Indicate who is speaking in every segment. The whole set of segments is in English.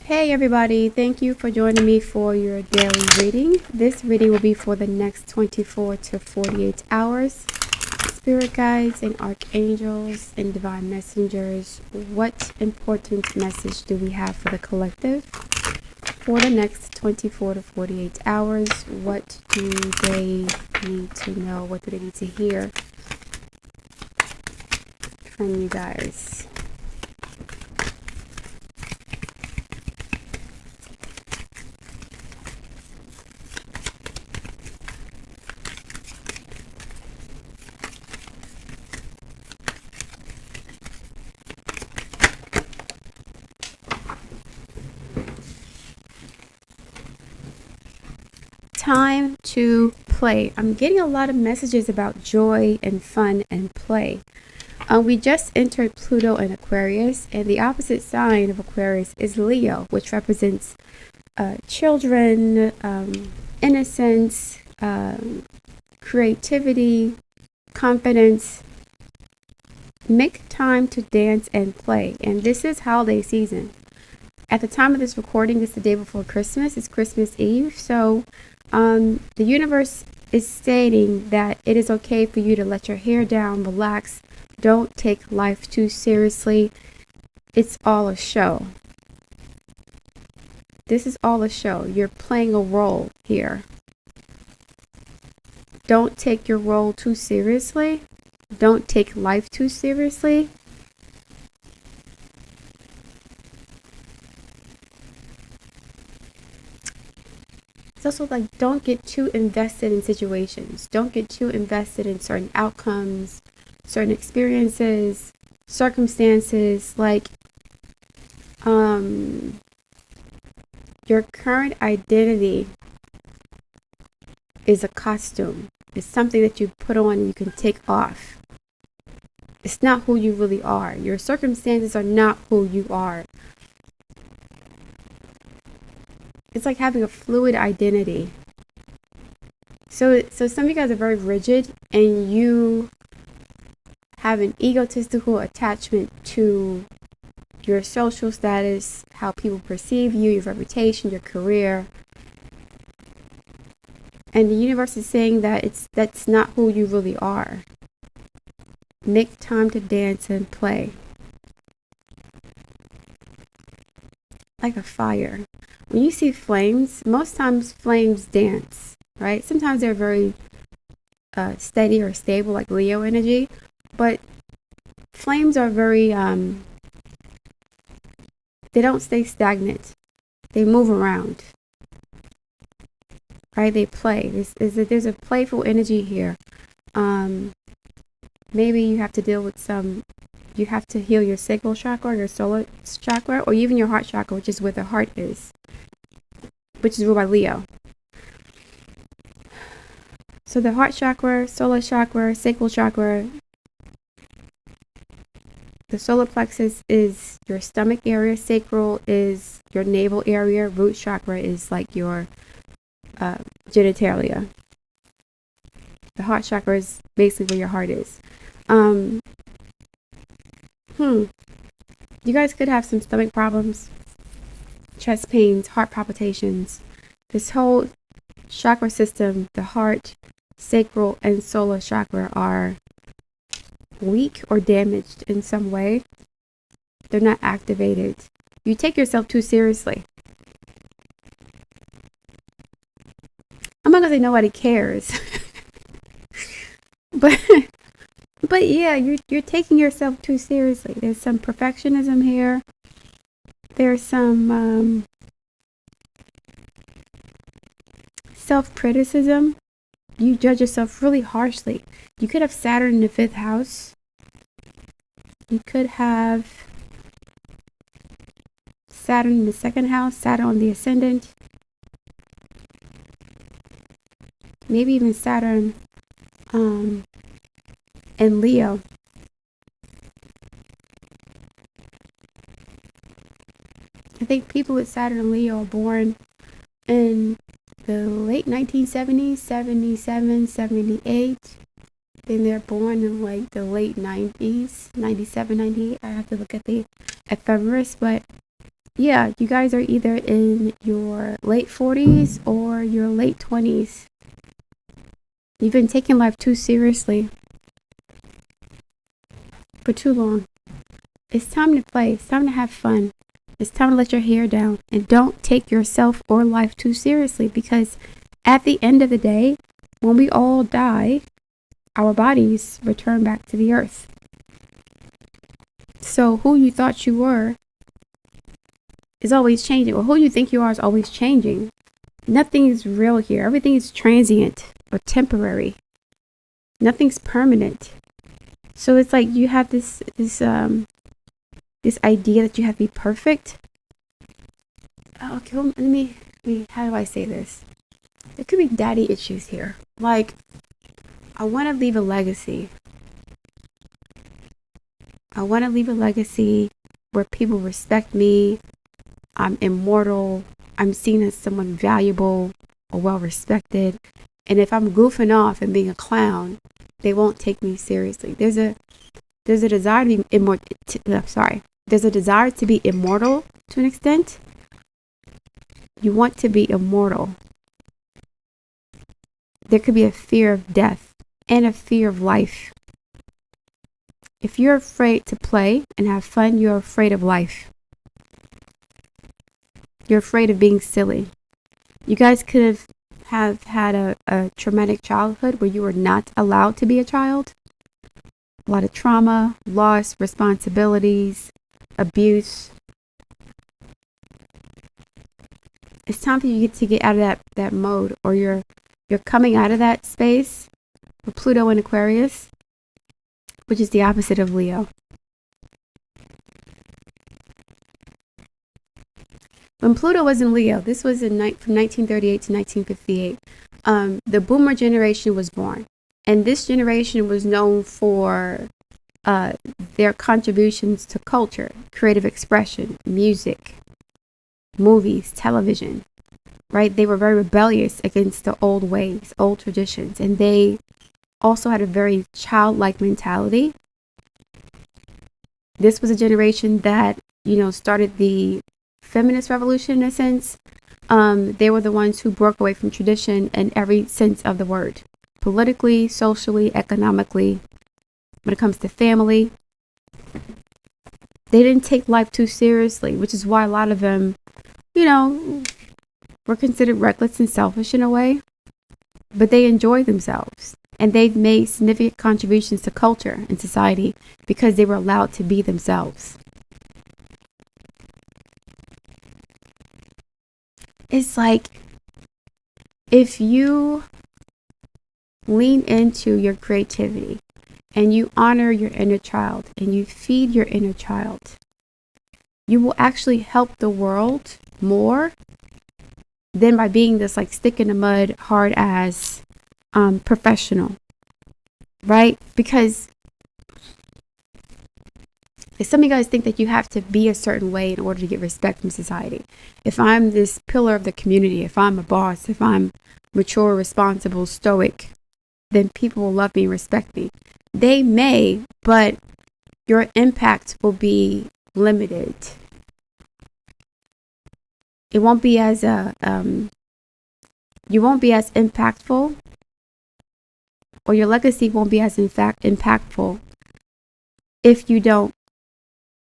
Speaker 1: Hey everybody, thank you for joining me for your daily reading. This reading will be for the next 24 to 48 hours. Spirit guides and archangels and divine messengers, what important message do we have for the collective? For the next 24 to 48 hours, what do they need to know? What do they need to hear from you guys? Time to play. I'm getting a lot of messages about joy and fun and play. We just entered Pluto in Aquarius, and the opposite sign of Aquarius is Leo, which represents children, innocence, creativity, confidence. Make time to dance and play. And this is holiday season. At the time of this recording, it's the day before Christmas. It's Christmas Eve. So the universe is stating that it is okay for you to let your hair down, relax. Don't take life too seriously. It's all a show. This is all a show. You're playing a role here. Don't take your role too seriously. Don't take life too seriously. It's also like, don't get too invested in situations. Don't get too invested in certain outcomes, certain experiences, circumstances. Like, your current identity is a costume. It's something that you put on and you can take off. It's not who you really are. Your circumstances are not who you are. It's like having a fluid identity. So some of you guys are very rigid, and you have an egotistical attachment to your social status, how people perceive you, your reputation, your career. And the universe is saying that that's not who you really are. Make time to dance and play. Like a fire. When you see flames, most times flames dance, right? Sometimes they're very steady or stable, like Leo energy. But flames are very, they don't stay stagnant. They move around, right? They play. There's a playful energy here. Maybe you have to deal with you have to heal your sacral chakra, your solar chakra, or even your heart chakra, which is where the heart is, which is ruled by Leo. So the heart chakra, solar chakra, sacral chakra, the solar plexus is your stomach area, sacral is your navel area, root chakra is like your genitalia. The heart chakra is basically where your heart is. You guys could have some stomach problems, chest pains, heart palpitations. This whole chakra system, the heart, sacral, and solar chakra are weak or damaged in some way. They're not activated. You take yourself too seriously. I'm not gonna say nobody cares. But yeah, you're taking yourself too seriously. There's some perfectionism here. There's some self-criticism. You judge yourself really harshly. You could have Saturn in the 5th house. You could have Saturn in the 2nd house, Saturn on the ascendant. Maybe even Saturn and Leo. I think people with Saturn and Leo are born in the late 1970s, 77, 78. Then they're born in like the late 90s, 97, 98. I have to look at the ephemeris, but yeah, you guys are either in your late 40s or your late 20s. You've been taking life too seriously for too long. It's time to play. It's time to have fun. It's time to let your hair down and don't take yourself or life too seriously, because at the end of the day, when we all die, our bodies return back to the earth. So who you thought you were is always changing, or who you think you are is always changing. Nothing is real here. Everything is transient or temporary. Nothing's permanent. So it's like you have this idea that you have to be perfect. Okay, well, let me, how do I say this? There could be daddy issues here. Like, I want to leave a legacy. I want to leave a legacy where people respect me. I'm immortal. I'm seen as someone valuable or well respected. And if I'm goofing off and being a clown, they won't take me seriously. There's a desire to be immortal. There's a desire to be immortal to an extent. You want to be immortal. There could be a fear of death and a fear of life. If you're afraid to play and have fun, you're afraid of life. You're afraid of being silly. You guys could have had a traumatic childhood where you were not allowed to be a child. A lot of trauma, loss, responsibilities, abuse. It's time for you to get out of that mode, or you're coming out of that space with Pluto in Aquarius, which is the opposite of Leo. When Pluto was in Leo, this was from 1938 to 1958, the boomer generation was born. And this generation was known for their contributions to culture, creative expression, music, movies, television, right? They were very rebellious against the old ways, old traditions. And they also had a very childlike mentality. This was a generation that, started the feminist revolution in a sense. They were the ones who broke away from tradition in every sense of the word. Politically, socially, economically, when it comes to family. They didn't take life too seriously, which is why a lot of them, were considered reckless and selfish in a way. But they enjoyed themselves. And they've made significant contributions to culture and society because they were allowed to be themselves. It's like, if you lean into your creativity and you honor your inner child and you feed your inner child, you will actually help the world more than by being this like stick in the mud, hard ass professional, right? Because some of you guys think that you have to be a certain way in order to get respect from society. If I'm this pillar of the community, if I'm a boss, if I'm mature, responsible, stoic, then people will love me and respect me. They may, but your impact will be limited. It won't be as you won't be as impactful, or your legacy won't be as impactful if you don't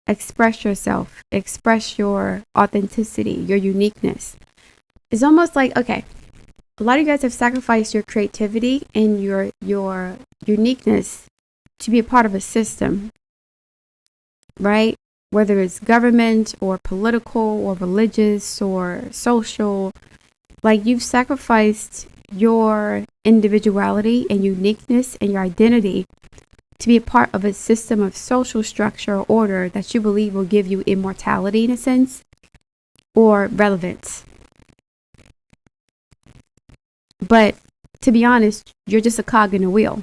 Speaker 1: express yourself, express your authenticity, your uniqueness. It's almost like, okay, a lot of you guys have sacrificed your creativity and your uniqueness to be a part of a system, right? Whether it's government or political or religious or social, like you've sacrificed your individuality and uniqueness and your identity to be a part of a system of social structure or order that you believe will give you immortality in a sense, or relevance. But to be honest, you're just a cog in the wheel,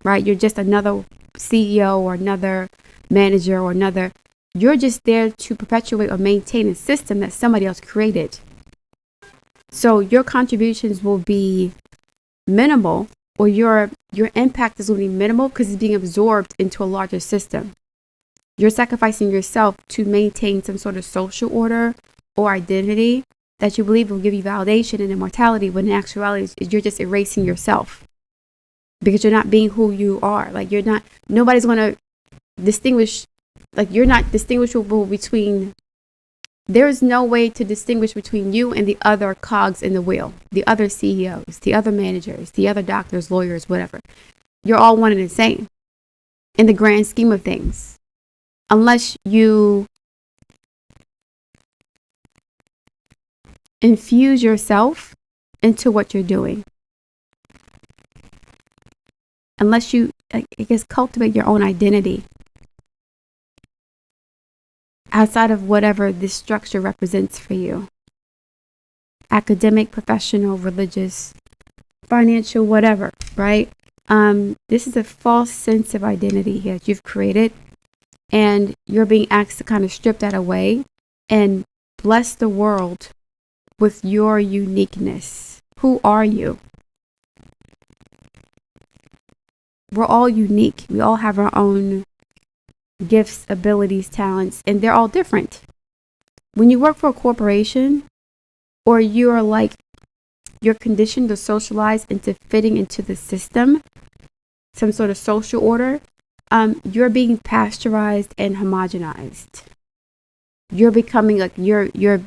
Speaker 1: right? You're just another CEO or another manager or you're just there to perpetuate or maintain a system that somebody else created. So your contributions will be minimal, or your impact is going to be minimal because it's being absorbed into a larger system. You're sacrificing yourself to maintain some sort of social order or identity that you believe will give you validation and immortality, when in actuality you're just erasing yourself because you're not being who you are. Like nobody's going to distinguish, like you're not distinguishable between, there is no way to distinguish between you and the other cogs in the wheel, the other CEOs, the other managers, the other doctors, lawyers, whatever. You're all one and the same in the grand scheme of things, unless you infuse yourself into what you're doing. Unless you, I guess, cultivate your own identity outside of whatever this structure represents for you. Academic, professional, religious, financial, whatever, right? This is a false sense of identity here that you've created, and you're being asked to kind of strip that away and bless the world with your uniqueness. Who are you? We're all unique. We all have our own gifts, abilities, talents, and they're all different. When you work for a corporation, or you're conditioned or socialized into fitting into the system, some sort of social order, you're being pasteurized and homogenized. You're becoming like you're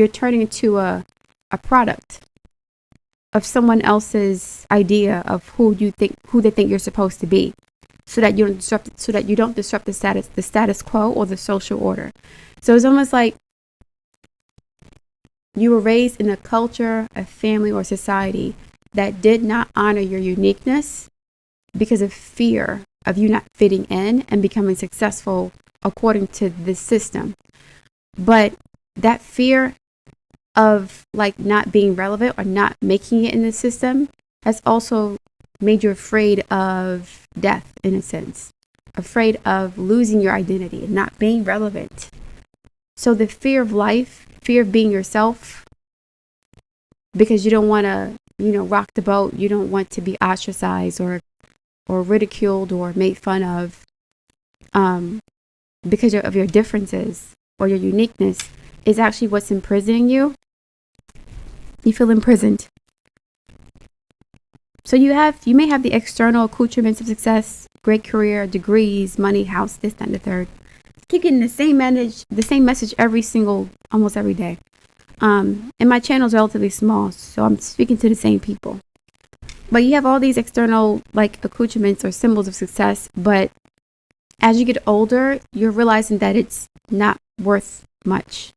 Speaker 1: turning into a product of someone else's idea of who they think you're supposed to be, so that you don't disrupt the status quo or the social order. So it's almost like you were raised in a culture, a family, or society that did not honor your uniqueness because of fear of you not fitting in and becoming successful according to this system. But that fear of like not being relevant or not making it in the system has also made you afraid of death, in a sense, afraid of losing your identity and not being relevant. So the fear of life, fear of being yourself, because you don't want to, rock the boat. You don't want to be ostracized or ridiculed or made fun of, because of your differences or your uniqueness, is actually what's imprisoning you. You feel imprisoned. So you may have the external accoutrements of success, great career, degrees, money, house, this, that, and the third. Keep getting the same message almost every day. And my channel is relatively small, so I'm speaking to the same people. But you have all these external accoutrements or symbols of success, but as you get older, you're realizing that it's not worth much.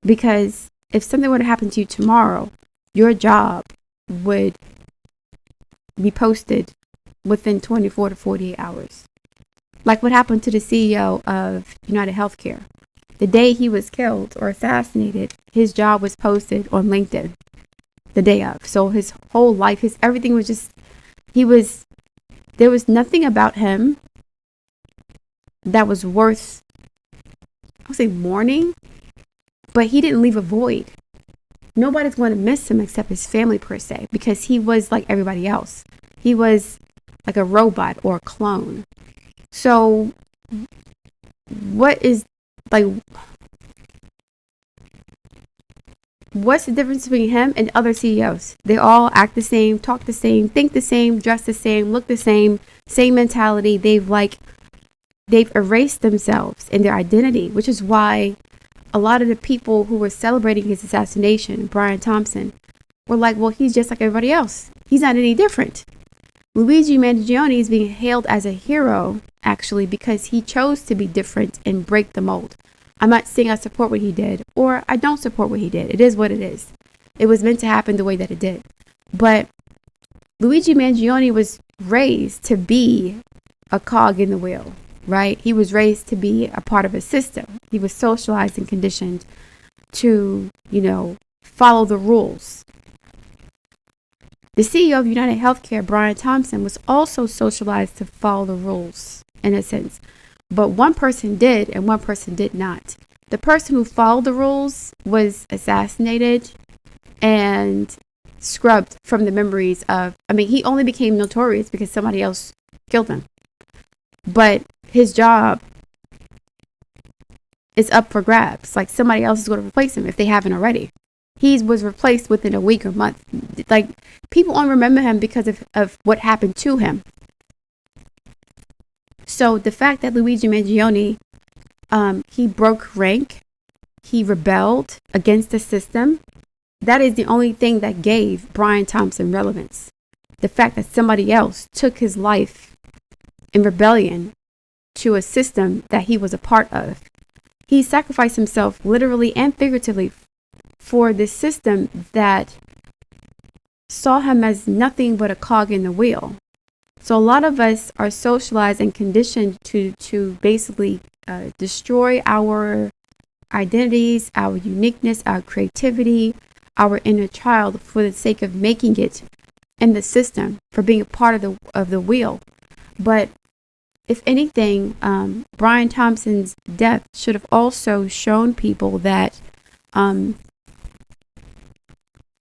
Speaker 1: Because if something were to happen to you tomorrow, your job would be posted within 24 to 48 hours. Like what happened to the CEO of United Healthcare. The day he was killed or assassinated, his job was posted on LinkedIn the day of. So his whole life, everything was just, there was nothing about him that was worth, I would say, mourning, but he didn't leave a void. Nobody's going to miss him except his family per se, because he was like everybody else. He was like a robot or a clone. So what's the difference between him and other CEOs? They all act the same, talk the same, think the same, dress the same, look the same mentality. They've erased themselves and their identity, which is why a lot of the people who were celebrating his assassination, Brian Thompson, were like, well, he's just like everybody else. He's not any different. Luigi Mangione is being hailed as a hero, actually, because he chose to be different and break the mold. I'm not saying I support what he did or I don't support what he did. It is what it is. It was meant to happen the way that it did. But Luigi Mangione was raised to be a cog in the wheel, right? He was raised to be a part of a system. He was socialized and conditioned to, follow the rules. The CEO of United Healthcare, Brian Thompson, was also socialized to follow the rules, in a sense. But one person did and one person did not. The person who followed the rules was assassinated and scrubbed from the memories of, he only became notorious because somebody else killed him. But his job is up for grabs. Like somebody else is going to replace him if they haven't already. He was replaced within a week or month. Like people only remember him because of what happened to him. So the fact that Luigi Mangione, he broke rank, he rebelled against the system, that is the only thing that gave Brian Thompson relevance. The fact that somebody else took his life in rebellion to a system that he was a part of. He sacrificed himself literally and figuratively for this system that saw him as nothing but a cog in the wheel. So a lot of us are socialized and conditioned to basically destroy our identities, our uniqueness, our creativity, our inner child for the sake of making it in the system, for being a part of the wheel. But if anything, Brian Thompson's death should have also shown people that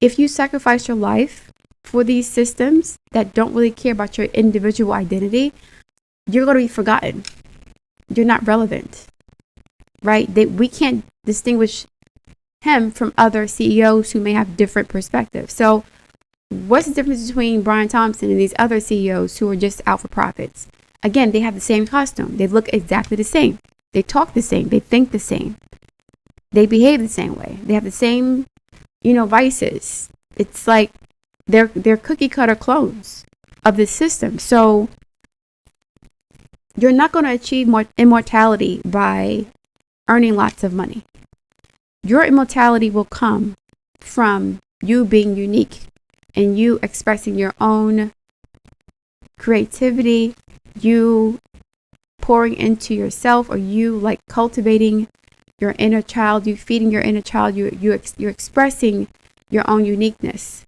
Speaker 1: if you sacrifice your life for these systems that don't really care about your individual identity, you're going to be forgotten. You're not relevant, right? We can't distinguish him from other CEOs who may have different perspectives. So what's the difference between Brian Thompson and these other CEOs who are just out for profits? Again, they have the same costume. They look exactly the same. They talk the same. They think the same. They behave the same way. They have the same, vices. It's like they're cookie cutter clones of the system. So you're not going to achieve more immortality by earning lots of money. Your immortality will come from you being unique and you expressing your own creativity, you pouring into yourself, or you like cultivating your inner child, you feeding your inner child, you're expressing your own uniqueness.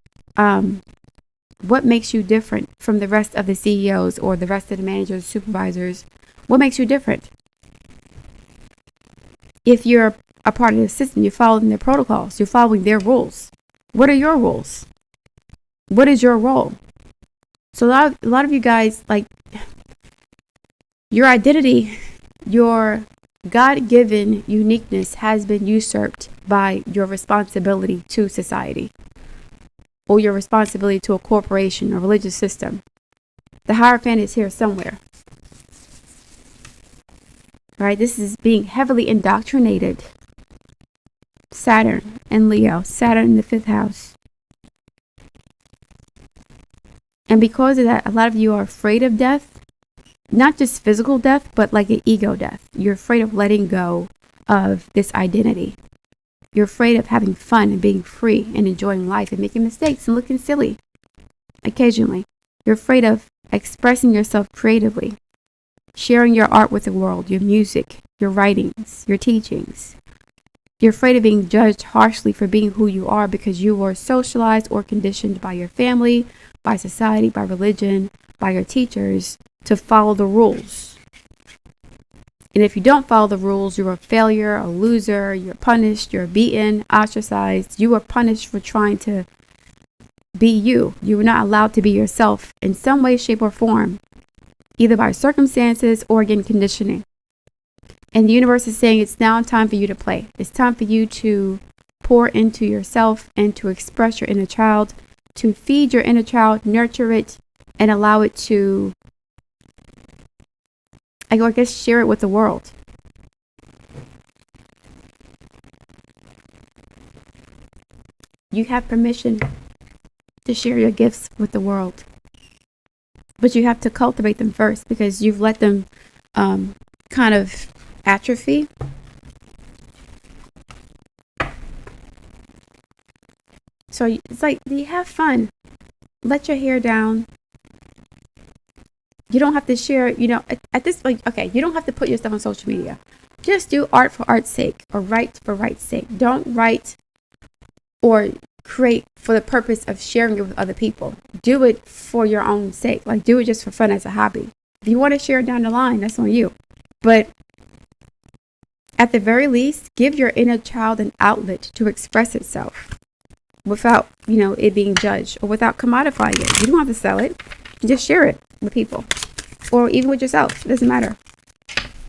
Speaker 1: What makes you different from the rest of the CEOs or the rest of the managers, supervisors? What makes you different? If you're a part of the system, you're following their protocols, you're following their rules. What are your rules? What is your role? So a lot of you guys, like, your identity, your God-given uniqueness has been usurped by your responsibility to society or your responsibility to a corporation or religious system. The Hierophant is here somewhere. Right? This is being heavily indoctrinated. Saturn and Leo, Saturn in the 5th house. And because of that, a lot of you are afraid of death. Not just physical death, but like an ego death. You're afraid of letting go of this identity. You're afraid of having fun and being free and enjoying life and making mistakes and looking silly occasionally. You're afraid of expressing yourself creatively, sharing your art with the world, your music, your writings, your teachings. You're afraid of being judged harshly for being who you are because you were socialized or conditioned by your family, by society, by religion, by your teachers to follow the rules. And if you don't follow the rules, you're a failure, a loser, you're punished, you're beaten, ostracized. You are punished for trying to be you. You were not allowed to be yourself in some way, shape, or form, either by circumstances or again conditioning. And the universe is saying it's now time for you to play. It's time for you to pour into yourself and to express your inner child, to feed your inner child, nurture it, and allow it to, I guess, share it with the world. You have permission to share your gifts with the world. But you have to cultivate them first because you've let them kind of atrophy. So it's like, you have fun. Let your hair down. You don't have to share, at this point, okay, you don't have to put your stuff on social media. Just do art for art's sake or write for write's sake. Don't write or create for the purpose of sharing it with other people. Do it for your own sake. Like, do it just for fun as a hobby. If you want to share it down the line, that's on you. But at the very least, give your inner child an outlet to express itself without, it being judged or without commodifying it. You don't have to sell it. Just share it with people or even with yourself. It doesn't matter.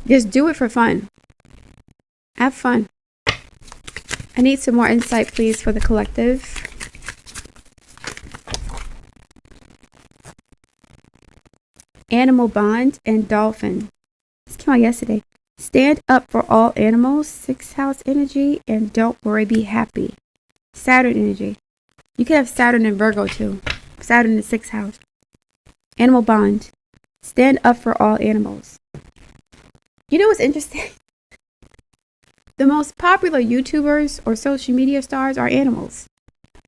Speaker 1: Just do it for fun. Have fun. I need some more insight, please, for the collective. Animal bond and dolphin. This came out yesterday. Stand up for all animals. 6th house energy. And don't worry, be happy. Saturn energy. You could have Saturn in Virgo too. Saturn in the 6th house. Animal bond. Stand up for all animals. You know what's interesting? The most popular YouTubers or social media stars are animals.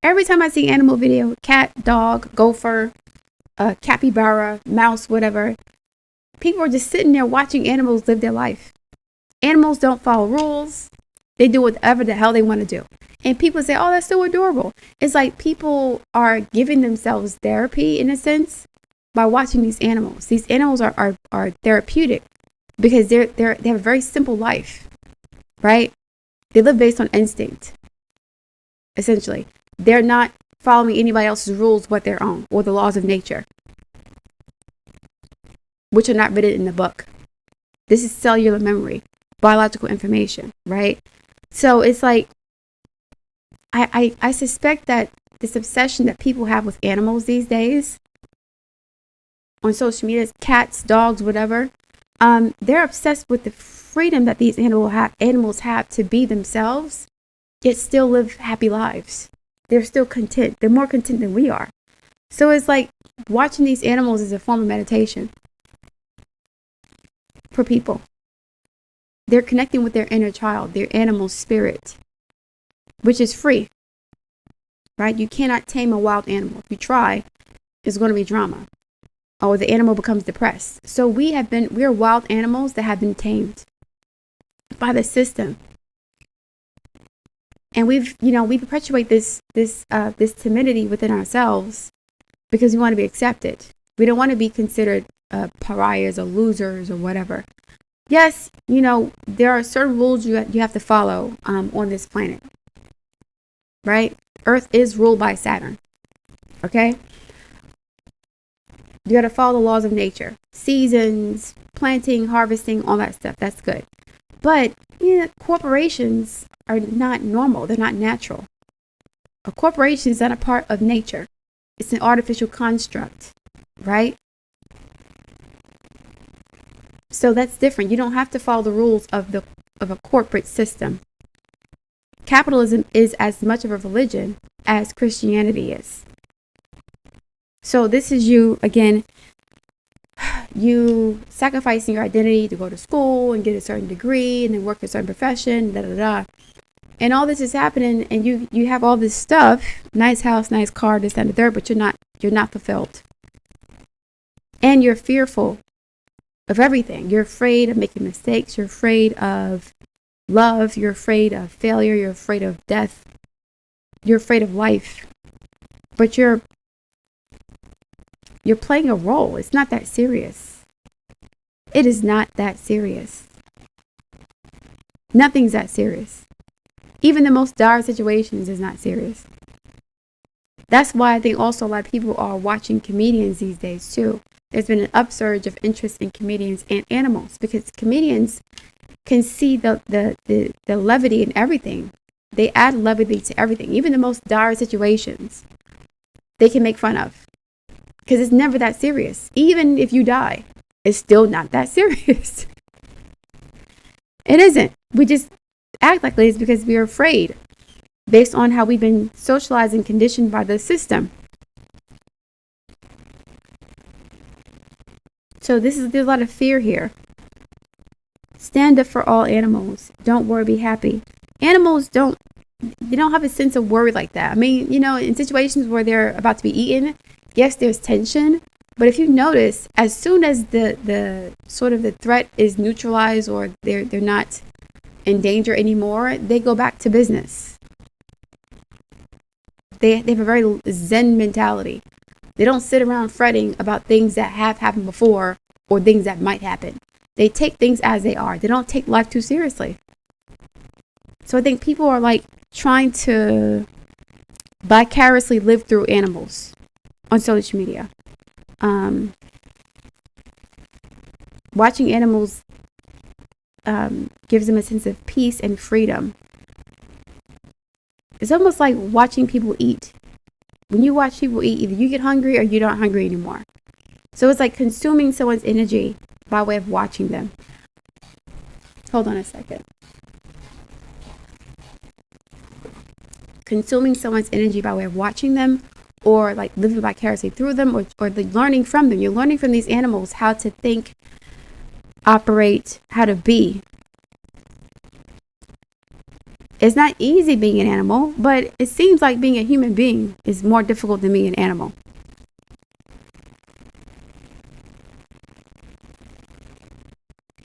Speaker 1: Every time I see animal video, cat, dog, gopher, capybara, mouse, whatever, people are just sitting there watching animals live their life. Animals don't follow rules. They do whatever the hell they want to do. And people say, oh, that's so adorable. It's like people are giving themselves therapy, in a sense, by watching these animals. These animals are therapeutic because they have a very simple life, right? They live based on instinct, essentially. They're not following anybody else's rules but their own, or the laws of nature, which are not written in the book. This is cellular memory, biological information, right? So it's like, I suspect that this obsession that people have with animals these days on social media, cats, dogs, whatever, they're obsessed with the freedom that these animals have to be themselves, yet still live happy lives. They're still content. They're more content than we are. So it's like watching these animals is a form of meditation for people. They're connecting with their inner child, their animal spirit, which is free, right? You cannot tame a wild animal. If you try, it's going to be drama. Or the animal becomes depressed. So we're wild animals that have been tamed by the system. And we perpetuate this timidity within ourselves because we want to be accepted. We don't want to be considered pariahs or losers or whatever. Yes, there are certain rules you have to follow on this planet, right? Earth is ruled by Saturn, okay? You got to follow the laws of nature, seasons, planting, harvesting, all that stuff. That's good. But corporations are not normal. They're not natural. A corporation is not a part of nature. It's an artificial construct, right? So that's different. You don't have to follow the rules of a corporate system. Capitalism is as much of a religion as Christianity is. So this is you sacrificing your identity to go to school and get a certain degree and then work a certain profession, And all this is happening, and you have all this stuff, nice house, nice car, this, that, and the third, but you're not fulfilled. And you're fearful of everything. You're afraid of making mistakes. You're afraid of love. You're afraid of failure. You're afraid of death. You're afraid of life. But you're playing a role. It's not that serious. It is not that serious. Nothing's that serious. Even the most dire situations is not serious. That's why I think also a lot of people are watching comedians these days too. There's been an upsurge of interest in comedians and animals because comedians can see the levity in everything. They add levity to everything. Even the most dire situations, they can make fun of. Because it's never that serious. Even if you die, it's still not that serious. It isn't. We just act like it's because we're afraid based on how we've been socialized and conditioned by the system. So there's a lot of fear here. Stand up for all animals. Don't worry, be happy. Animals don't have a sense of worry like that. I mean, in situations where they're about to be eaten, yes, there's tension, but if you notice, as soon as the sort of the threat is neutralized or they're not in danger anymore, they go back to business. They have a very Zen mentality. They don't sit around fretting about things that have happened before or things that might happen. They take things as they are. They don't take life too seriously. So I think people are like trying to vicariously live through animals on social media. Watching animals gives them a sense of peace and freedom. It's almost like watching people eat. When you watch people eat, either you get hungry or you're not hungry anymore. So it's like consuming someone's energy by way of watching them. Hold on a second. Consuming someone's energy by way of watching them, or like living vicariously through them, or learning from them. You're learning from these animals how to think, operate, how to be. It's not easy being an animal, but it seems like being a human being is more difficult than being an animal.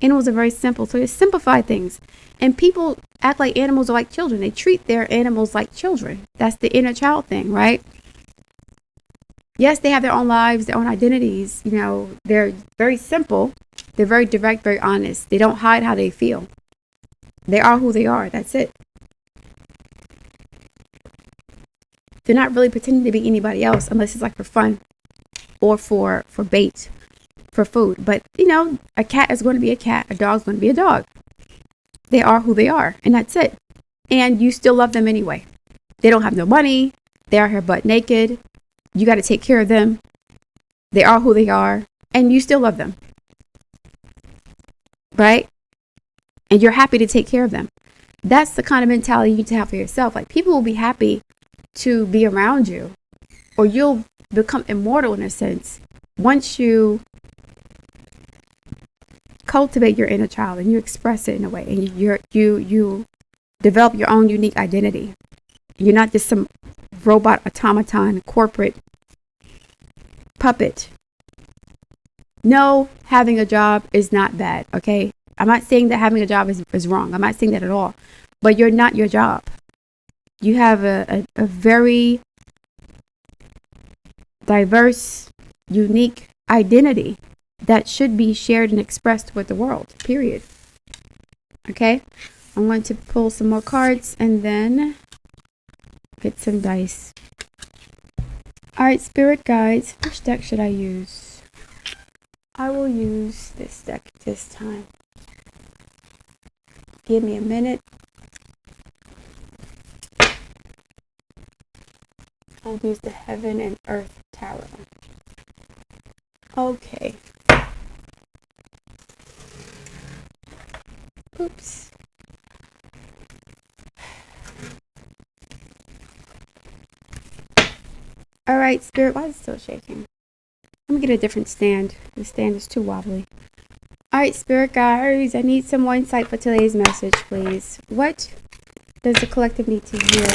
Speaker 1: Animals are very simple, so they simplify things. And people act like animals are like children. They treat their animals like children. That's the inner child thing, right? Yes, they have their own lives, their own identities. You know, they're very simple. They're very direct, very honest. They don't hide how they feel. They are who they are. That's it. They're not really pretending to be anybody else unless it's like for fun or for bait, for food. But, you know, a cat is going to be a cat. A dog is going to be a dog. They are who they are, and that's it. And you still love them anyway. They don't have no money. They are here butt naked. You got to take care of them. They are who they are, and you still love them. Right? And you're happy to take care of them. That's the kind of mentality you need to have for yourself. Like, people will be happy to be around you, or you'll become immortal in a sense once you cultivate your inner child and you express it in a way, and you develop your own unique identity. You're not just some robot, automaton, corporate puppet. No, having a job is not bad, okay? I'm not saying that having a job is wrong. I'm not saying that at all. But you're not your job. You have a very diverse, unique identity that should be shared and expressed with the world, period. Okay? I'm going to pull some more cards and then get some dice. All right, spirit guides, which deck should I use? I will use this deck this time. Give me a minute. I'll use the Heaven and Earth Tarot. Okay. Oops. All right, Spirit, why is it still shaking? Let me get a different stand. The stand is too wobbly. All right, Spirit guides, I need some more insight for today's message, please. What does the collective need to hear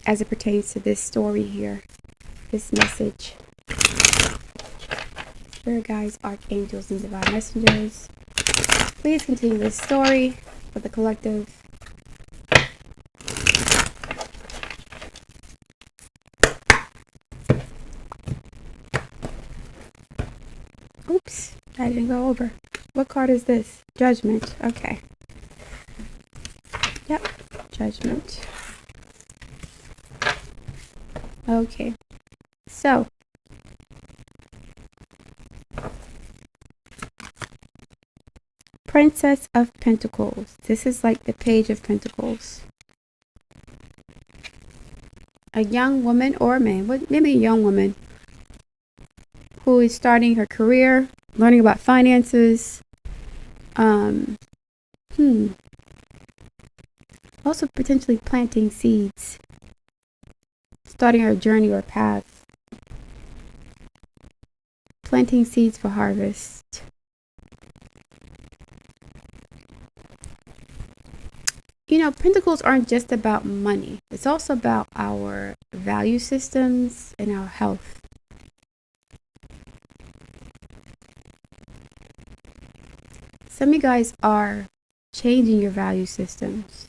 Speaker 1: as it pertains to this story here, this message? Spirit guides, archangels, and divine messengers, please continue this story for the collective. Oops, I didn't go over. What card is this? Judgment. Okay. Yep, Judgment. Okay. So, Princess of Pentacles. This is like the Page of Pentacles. A young woman or a man, maybe a young woman, who is starting her career, learning about finances. Also potentially planting seeds, starting her journey or path, planting seeds for harvest. You know, pentacles aren't just about money. It's also about our value systems and our health. Some of you guys are changing your value systems.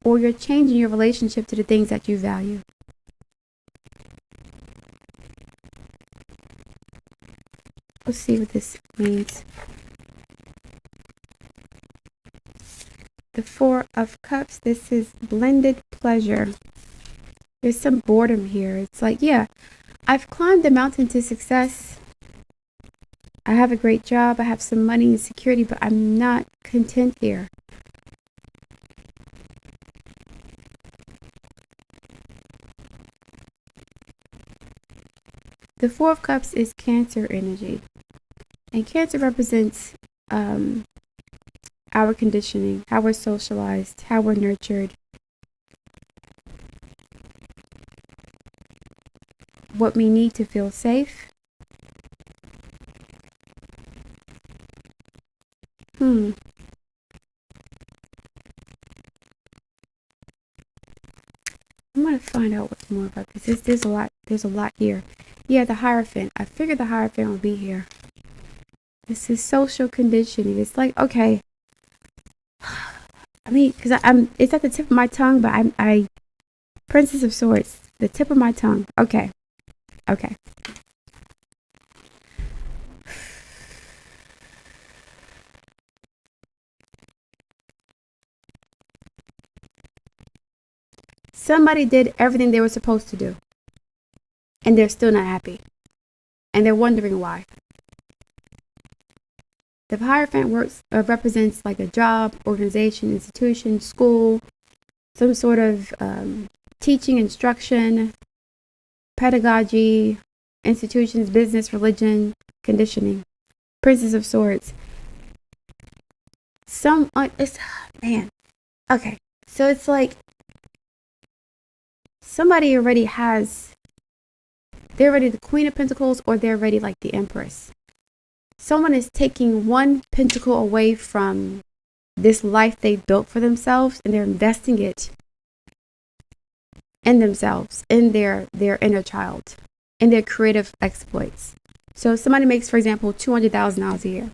Speaker 1: Or you're changing your relationship to the things that you value. Let's see what this means. The Four of Cups. This is blended pleasure. There's some boredom here. It's like, yeah, I've climbed the mountain to success. I have a great job. I have some money and security, but I'm not content here. The Four of Cups is Cancer energy. And Cancer represents our conditioning, how we're socialized, how we're nurtured, what we need to feel safe. I'm going to find out what's more about this. There's a lot here. Yeah, the Hierophant. I figured the Hierophant would be here. This is social conditioning. It's like, okay. I mean, because it's at the tip of my tongue, but I Princess of Swords, the tip of my tongue. Okay. Somebody did everything they were supposed to do, and they're still not happy, and they're wondering why. The Hierophant represents like a job, organization, institution, school, some sort of teaching, instruction, pedagogy, institutions, business, religion, conditioning. Princess of Swords. Okay, so it's like somebody already they're already the Queen of Pentacles, or they're already like the Empress. Someone is taking one pentacle away from this life they built for themselves, and they're investing it in themselves, in their inner child, in their creative exploits. So somebody makes, for example, $200,000 a year.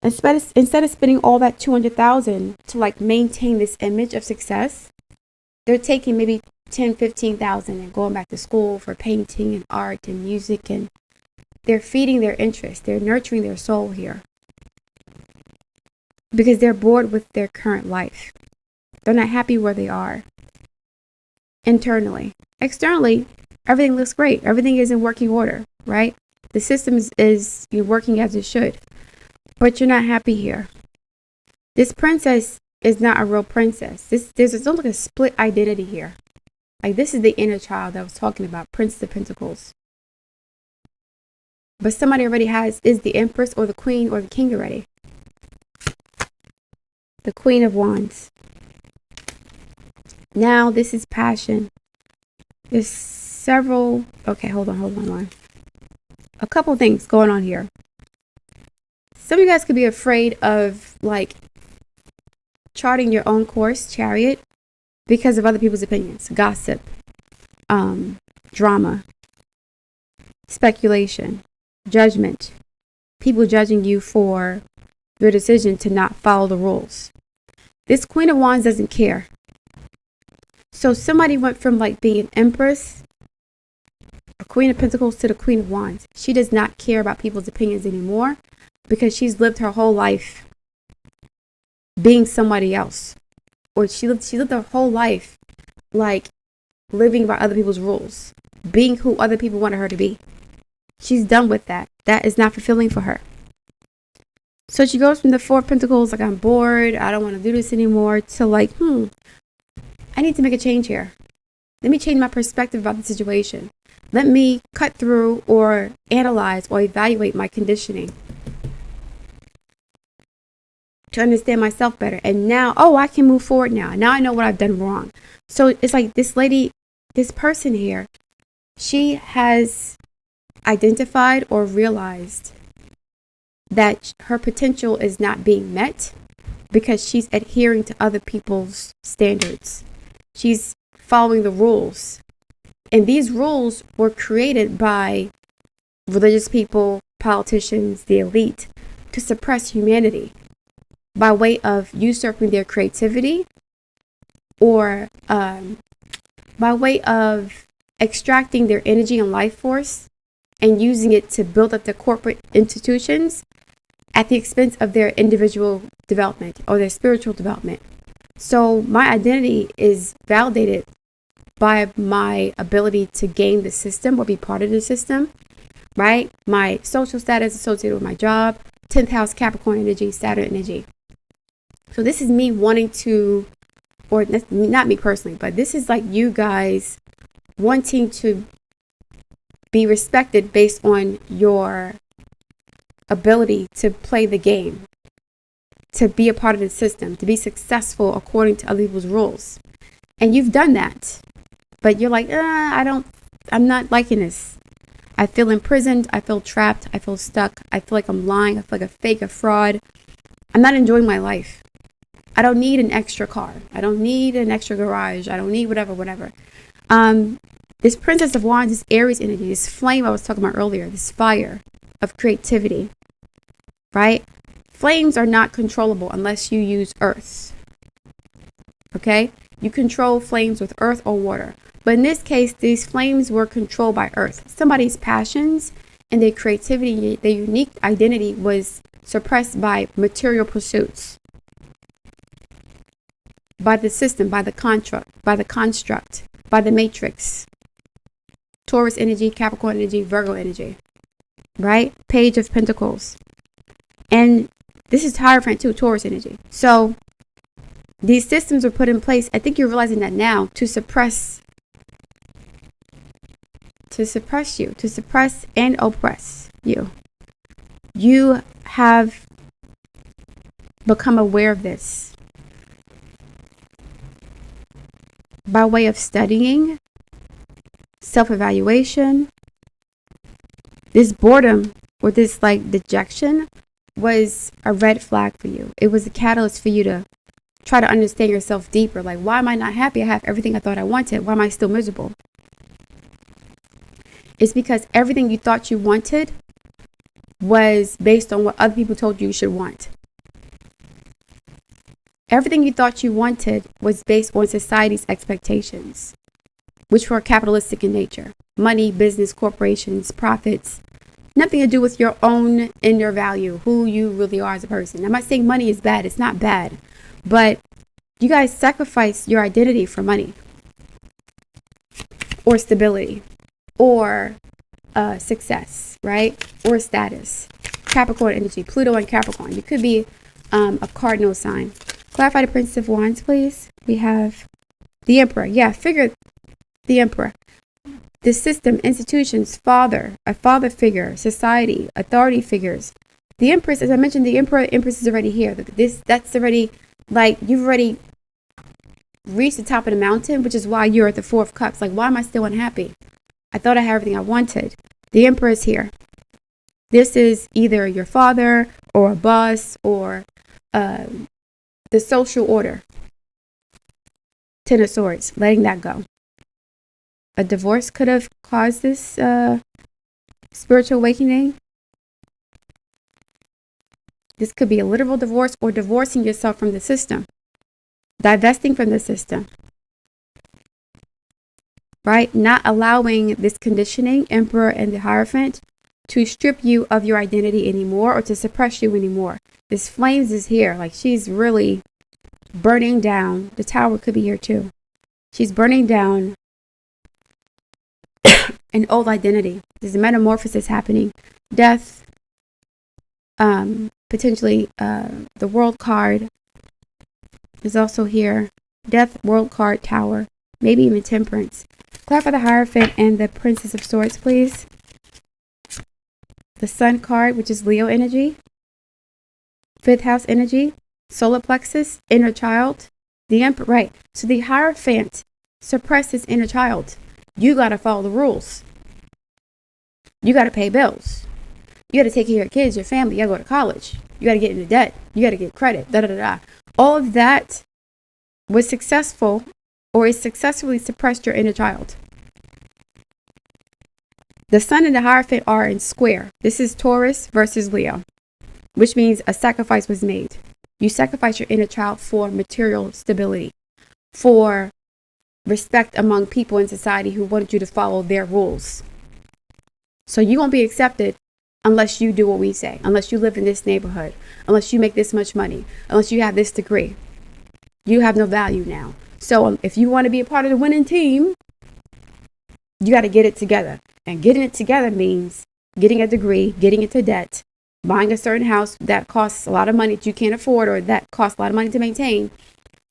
Speaker 1: Instead of spending all that $200,000 to like maintain this image of success, they're taking maybe $10,000-15,000 and going back to school for painting and art and music, and they're feeding their interest. They're nurturing their soul here because they're bored with their current life. They're not happy where they are internally. Externally, everything looks great. Everything is in working order, right? The system is working as it should, but you're not happy here. This princess is not a real princess. There's like a split identity here. Like, this is the inner child that I was talking about, Prince of Pentacles. But somebody already is the Empress or the Queen or the King already. The Queen of Wands. Now this is passion. There's several, okay, hold on. A couple things going on here. Some of you guys could be afraid of like charting your own course, Chariot, because of other people's opinions, gossip, drama, speculation, judgment, people judging you for your decision to not follow the rules. This Queen of Wands doesn't care. So somebody went from like being an Empress, a Queen of Pentacles, to the Queen of Wands. She does not care about people's opinions anymore because she's lived her whole life being somebody else. Or she lived her whole life like living by other people's rules, being who other people wanted her to be. She's done with that. That is not fulfilling for her. So she goes from the Four of Pentacles, like, I'm bored, I don't want to do this anymore, to like, I need to make a change here. Let me change my perspective about the situation. Let me cut through or analyze or evaluate my conditioning to understand myself better. And now, I can move forward now. Now I know what I've done wrong. So it's like this lady, this person here, she has identified or realized that her potential is not being met because she's adhering to other people's standards. She's following the rules. And these rules were created by religious people, politicians, the elite, to suppress humanity by way of usurping their creativity or by way of extracting their energy and life force and using it to build up their corporate institutions at the expense of their individual development or their spiritual development. So my identity is validated by my ability to gain the system or be part of the system, right? My social status associated with my job, 10th house, Capricorn energy, Saturn energy. So this is me wanting to, or not me personally, but this is like you guys wanting to be respected based on your ability to play the game, to be a part of the system, to be successful according to other people's rules. And you've done that, but you're like, I'm not liking this. I feel imprisoned. I feel trapped. I feel stuck. I feel like I'm lying. I feel like a fake, a fraud. I'm not enjoying my life. I don't need an extra car. I don't need an extra garage. I don't need whatever. This Princess of Wands, this Aries energy, this flame I was talking about earlier, this fire of creativity, right? Flames are not controllable unless you use earth. Okay? You control flames with earth or water. But in this case, these flames were controlled by earth. Somebody's passions and their creativity, their unique identity was suppressed by material pursuits, by the system, by the construct, by the matrix. Taurus energy, Capricorn energy, Virgo energy, right? Page of Pentacles. And this is Hierophant too, Taurus energy. So these systems were put in place. I think you're realizing that now to suppress you, to suppress and oppress you. You have become aware of this by way of studying, self-evaluation. This boredom or this like dejection was a red flag for you. It was a catalyst for you to try to understand yourself deeper. Like, why am I not happy? I have everything I thought I wanted. Why am I still miserable? It's because everything you thought you wanted was based on what other people told you should want. Everything you thought you wanted was based on society's expectations, which were capitalistic in nature. Money, business, corporations, profits. Nothing to do with your own inner value, who you really are as a person. I'm not saying money is bad. It's not bad. But you guys sacrifice your identity for money or stability or success, right? Or status. Capricorn energy, Pluto and Capricorn. You could be a cardinal sign. Clarify the Princess of Wands, please. We have the Emperor. Yeah, figure the Emperor. The system, institutions, a father figure, society, authority figures. The Empress, as I mentioned, the Empress is already here. That's already, like, you've already reached the top of the mountain, which is why you're at the Four of Cups. Like, why am I still unhappy? I thought I had everything I wanted. The Emperor is here. This is either your father or a boss or the social order. Ten of Swords, letting that go. A divorce could have caused this spiritual awakening. This could be a literal divorce or divorcing yourself from the system. Divesting from the system. Right? Not allowing this conditioning, Emperor and the Hierophant, to strip you of your identity anymore or to suppress you anymore. This flames is here. Like, she's really burning down. The Tower could be here too. She's burning down an old identity. There's a metamorphosis happening. Death, potentially the World card is also here. Death, World card, Tower, maybe even Temperance. Clarify the Hierophant and the Princess of Swords, please. The Sun card, which is Leo energy. Fifth house energy. Solar plexus, inner child. The Emperor, right. So the Hierophant suppresses inner child. You got to follow the rules. You got to pay bills. You got to take care of your kids, your family. You got to go to college. You got to get into debt. You got to get credit. All of that was successful, or it successfully suppressed your inner child. The Sun and the Hierophant are in square. This is Taurus versus Leo, which means a sacrifice was made. You sacrifice your inner child for material stability, for respect among people in society who wanted you to follow their rules. So you won't be accepted unless you do what we say, unless you live in this neighborhood, unless you make this much money, unless you have this degree. You have no value now. So if you want to be a part of the winning team, you got to get it together. And getting it together means getting a degree, getting into debt, buying a certain house that costs a lot of money that you can't afford or that costs a lot of money to maintain,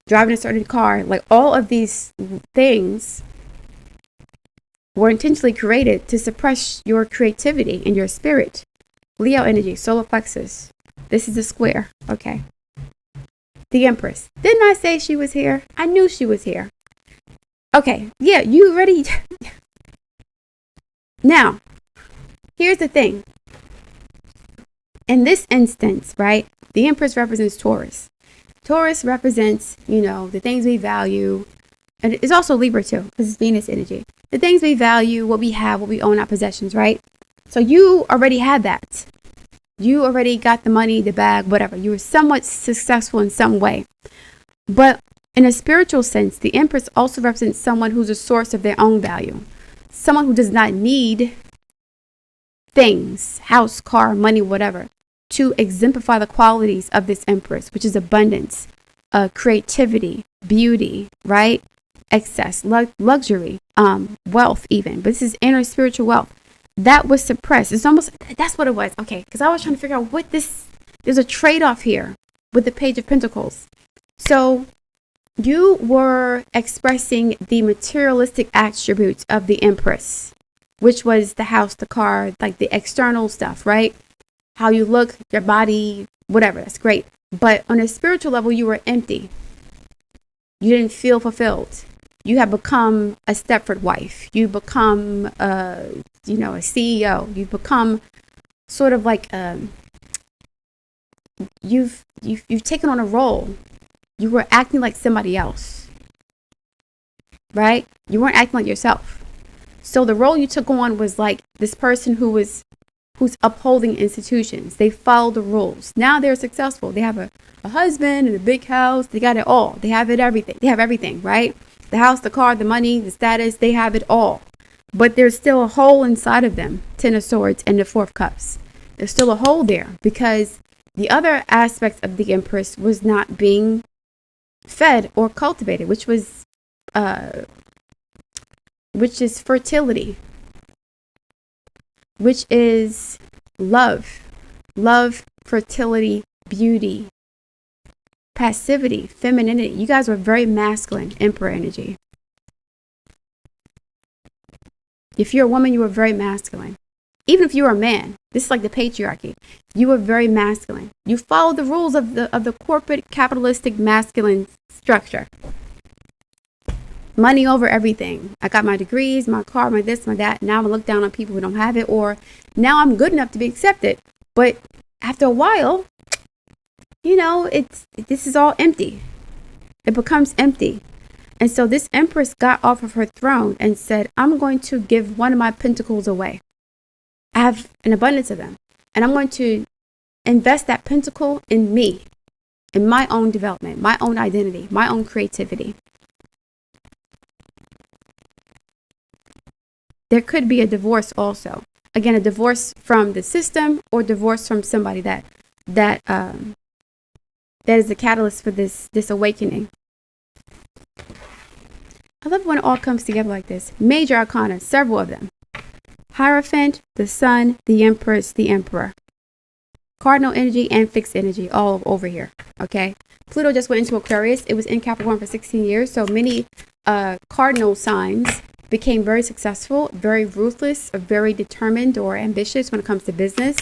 Speaker 1: driving a certain car. Like all of these things were intentionally created to suppress your creativity and your spirit. Leo energy, solar plexus. This is a square. Okay. The Empress. Didn't I say she was here? I knew she was here. Okay. Yeah, you already. Now, here's the thing. In this instance, right, the Empress represents Taurus. Taurus represents, the things we value. And it's also Libra too, because it's Venus energy. The things we value, what we have, what we own, our possessions, right? So you already had that. You already got the money, the bag, whatever. You were somewhat successful in some way. But in a spiritual sense, the Empress also represents someone who's a source of their own value. Someone who does not need things, house, car, money, whatever, to exemplify the qualities of this Empress, which is abundance, creativity, beauty, right? Excess, luxury, wealth even. But this is inner spiritual wealth. That was suppressed. It's almost, that's what it was. Okay, because I was trying to figure out there's a trade-off here with the Page of Pentacles. So you were expressing the materialistic attributes of the Empress, which was the house, the car, like the external stuff, right? How you look, your body, whatever. That's great. But on a spiritual level, you were empty. You didn't feel fulfilled. You have become a Stepford wife. You become, a CEO. You become sort of like, you've taken on a role. You were acting like somebody else, right? You weren't acting like yourself. So the role you took on was like this person who's upholding institutions. They follow the rules. Now they're successful. They have a husband and a big house. They got it all. They have everything. They have everything, right? The house, the car, the money, the status, they have it all. But there's still a hole inside of them. Ten of Swords and the Four of Cups. There's still a hole there because the other aspect of the Empress was not being fed or cultivated, which is fertility, which is love, fertility, beauty, passivity, femininity. You guys were very masculine, Emperor energy. If you're a woman, you were very masculine. Even if you were a man, this is like the patriarchy. You were very masculine. You followed the rules of the corporate capitalistic masculine structure. Money over everything. I got my degrees, my car, my this, my that. Now I'm gonna look down on people who don't have it, or now I'm good enough to be accepted. But after a while, this is all empty. It becomes empty. And so this Empress got off of her throne and said, I'm going to give one of my pentacles away. I have an abundance of them. And I'm going to invest that pentacle in me, in my own development, my own identity, my own creativity. There could be a divorce also. Again, a divorce from the system or divorce from somebody that is the catalyst for this awakening. I love when it all comes together like this. Major arcana, several of them. Hierophant, the Sun, the Empress, the Emperor. Cardinal energy and fixed energy all over here. Okay. Pluto just went into Aquarius. It was in Capricorn for 16 years. So many cardinal signs became very successful, very ruthless, or very determined or ambitious when it comes to business.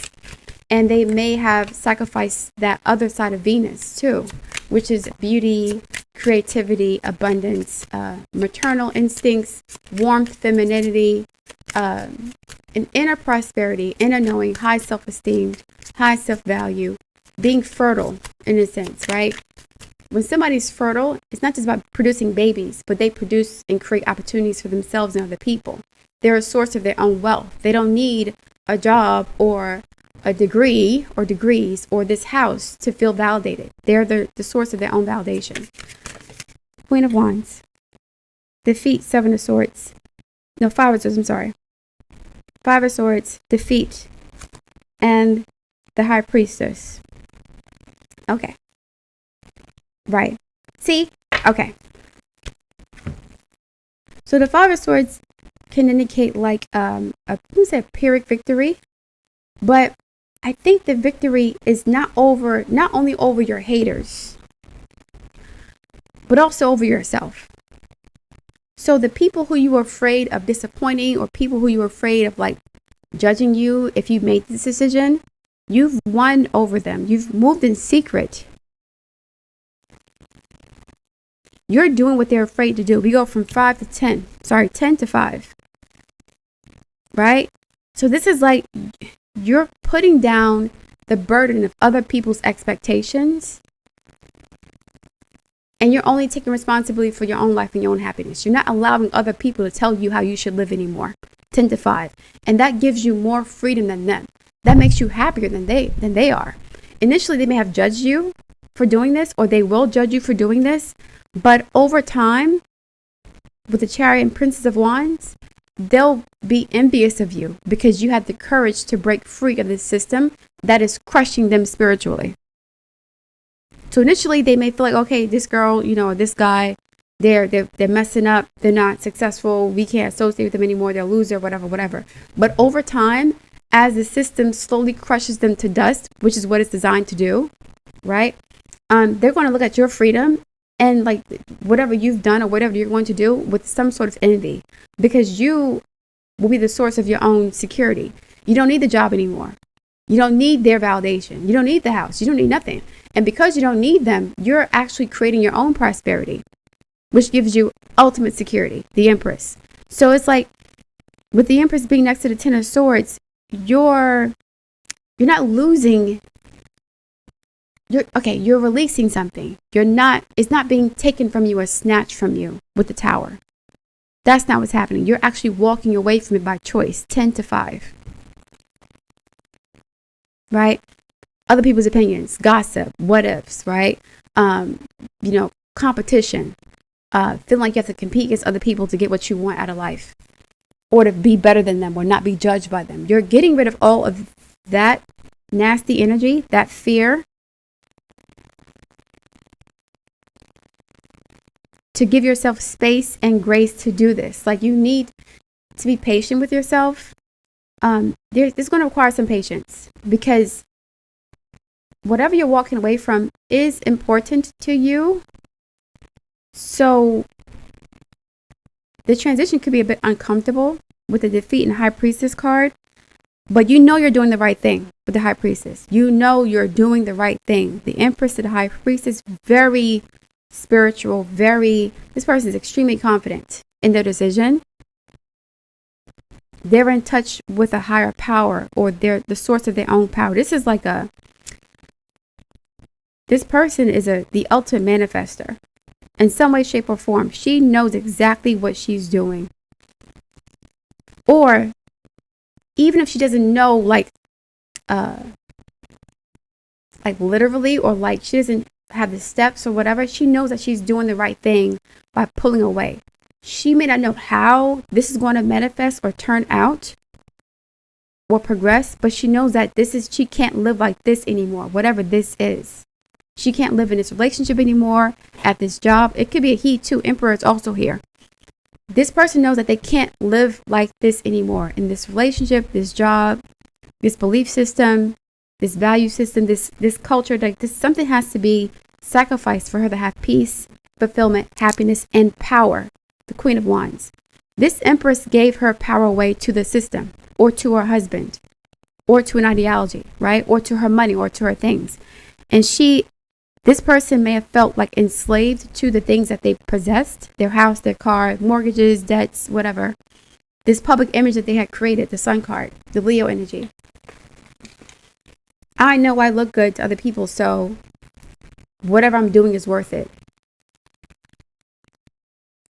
Speaker 1: And they may have sacrificed that other side of Venus too, which is beauty, creativity, abundance, maternal instincts, warmth, femininity, an inner prosperity, inner knowing, high self-esteem, high self-value, being fertile in a sense, right? When somebody's fertile, it's not just about producing babies, but they produce and create opportunities for themselves and other people. They're a source of their own wealth. They don't need a job or a degree or degrees or this house to feel validated. They're the source of their own validation. Queen of Wands. Defeat, Seven of Swords. No, Five of Swords, I'm sorry. Five of Swords, defeat, and the High Priestess. Okay. Right. See? Okay. So the Five of Swords can indicate like a Pyrrhic victory, But I think the victory is not only over your haters, but also over yourself. So the people who you were afraid of disappointing, or people who you were afraid of like judging you if you made this decision, you've won over them. You've moved in secret. You're doing what they're afraid to do. We go from 10 to 5. Right? So this is like you're putting down the burden of other people's expectations, and you're only taking responsibility for your own life and your own happiness. You're not allowing other people to tell you how you should live anymore. 10 to 5. And that gives you more freedom than them. That makes you happier than they are. Initially, they may have judged you for doing this, or they will judge you for doing this. But over time, with the Chariot and Princess of Wands, they'll be envious of you because you had the courage to break free of this system that is crushing them spiritually. So initially they may feel like, okay, this girl, or this guy, they're messing up. They're not successful. We can't associate with them anymore. They're a loser, whatever. But over time, as the system slowly crushes them to dust, which is what it's designed to do, right? They're going to look at your freedom and like whatever you've done or whatever you're going to do with some sort of envy, because you will be the source of your own security. You don't need the job anymore. You don't need their validation. You don't need the house. You don't need nothing. And because you don't need them, you're actually creating your own prosperity, which gives you ultimate security, the Empress. So it's like with the Empress being next to the Ten of Swords, you're not losing. You're releasing something. It's not being taken from you or snatched from you with the Tower. That's not what's happening. You're actually walking away from it by choice. 10 to 5. Right? Other people's opinions, gossip, what ifs, right? Competition, feeling like you have to compete against other people to get what you want out of life, or to be better than them, or not be judged by them. You're getting rid of all of that nasty energy, that fear, to give yourself space and grace to do this. Like, you need to be patient with yourself. This is going to require some patience, because whatever you're walking away from is important to you. So the transition could be a bit uncomfortable with the Defeat and High Priestess card, but you're doing the right thing with the High Priestess. You're doing the right thing. The Empress to the High Priestess, very spiritual, this person is extremely confident in their decision. They're in touch with a higher power, or they're the source of their own power. This person is the ultimate manifester in some way, shape, or form. She knows exactly what she's doing. Or even if she doesn't know, like literally, or like she doesn't have the steps or whatever, she knows that she's doing the right thing by pulling away. She may not know how this is going to manifest or turn out or progress, but she knows that she can't live like this anymore, whatever this is. She can't live in this relationship anymore, at this job. It could be a he too. Emperor is also here. This person knows that they can't live like this anymore in this relationship, this job, this belief system, this value system, this culture. Like this, something has to be sacrificed for her to have peace, fulfillment, happiness, and power. The Queen of Wands. This Empress gave her power away to the system, or to her husband, or to an ideology, right? Or to her money, or to her things. And this person may have felt like enslaved to the things that they possessed, their house, their car, mortgages, debts, whatever. This public image that they had created, the Sun card, the Leo energy. I know I look good to other people, so whatever I'm doing is worth it.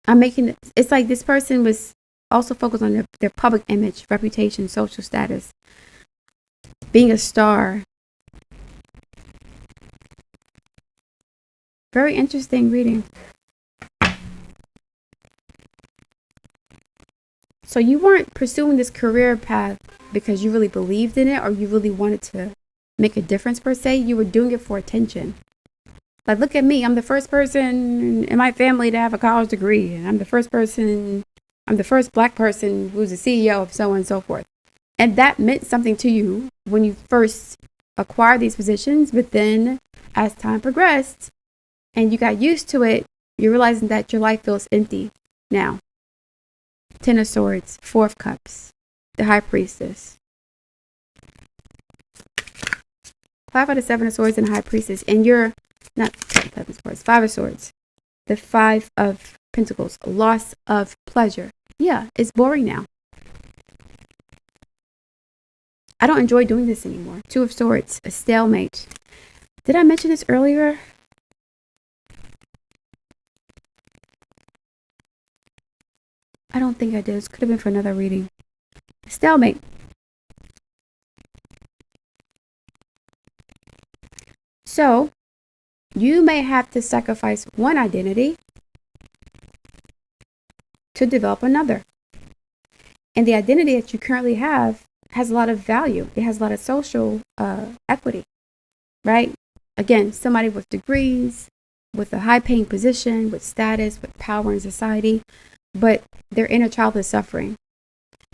Speaker 1: It's like this person was also focused on their public image, reputation, social status, being a star. Very interesting reading. So you weren't pursuing this career path because you really believed in it, or you really wanted to make a difference per se. You were doing it for attention. Like, look at me. I'm the first person in my family to have a college degree. And I'm the first Black person who's the CEO of so on and so forth. And that meant something to you when you first acquired these positions. But then as time progressed and you got used to it, you're realizing that your life feels empty now. Ten of Swords, Four of Cups, the High Priestess. 5 out of 7 of Swords and High Priestess. And you're not 7 of Swords, 5 of Swords. The 5 of Pentacles, loss of pleasure. Yeah, it's boring now. I don't enjoy doing this anymore. 2 of Swords, a stalemate. Did I mention this earlier? I don't think I did. This could have been for another reading. Stalemate. So, you may have to sacrifice one identity to develop another. And the identity that you currently have has a lot of value. It has a lot of social equity, right? Again, somebody with degrees, with a high paying position, with status, with power in society, but their inner child is suffering.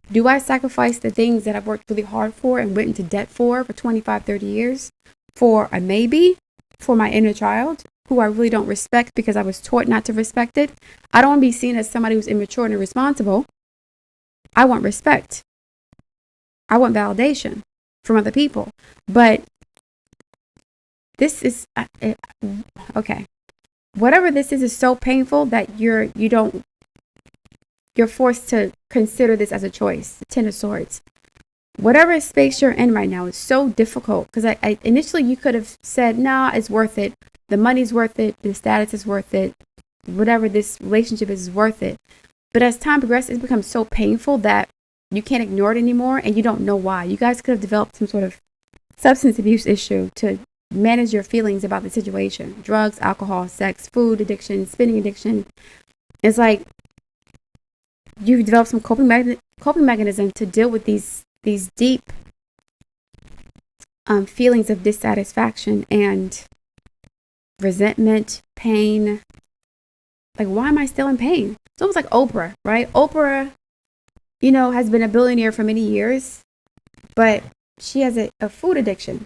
Speaker 1: Do I sacrifice the things that I've worked really hard for and went into debt for 25, 30 years for a maybe, for my inner child, who I really don't respect because I was taught not to respect it? I don't want to be seen as somebody who's immature and irresponsible. I want respect. I want validation from other people. But this is, okay. Whatever this is so painful that you're forced to consider this as a choice. 10 of Swords. Whatever space you're in right now is so difficult because I initially you could have said, nah, it's worth it. The money's worth it. The status is worth it. Whatever this relationship is worth it. But as time progresses, it becomes so painful that you can't ignore it anymore and you don't know why. You guys could have developed some sort of substance abuse issue to manage your feelings about the situation. Drugs, alcohol, sex, food addiction, spending addiction. It's like you've developed some coping mechanism to deal with these deep feelings of dissatisfaction and resentment, pain. Like, why am I still in pain? It's almost like Oprah, right? Oprah, has been a billionaire for many years, but she has a food addiction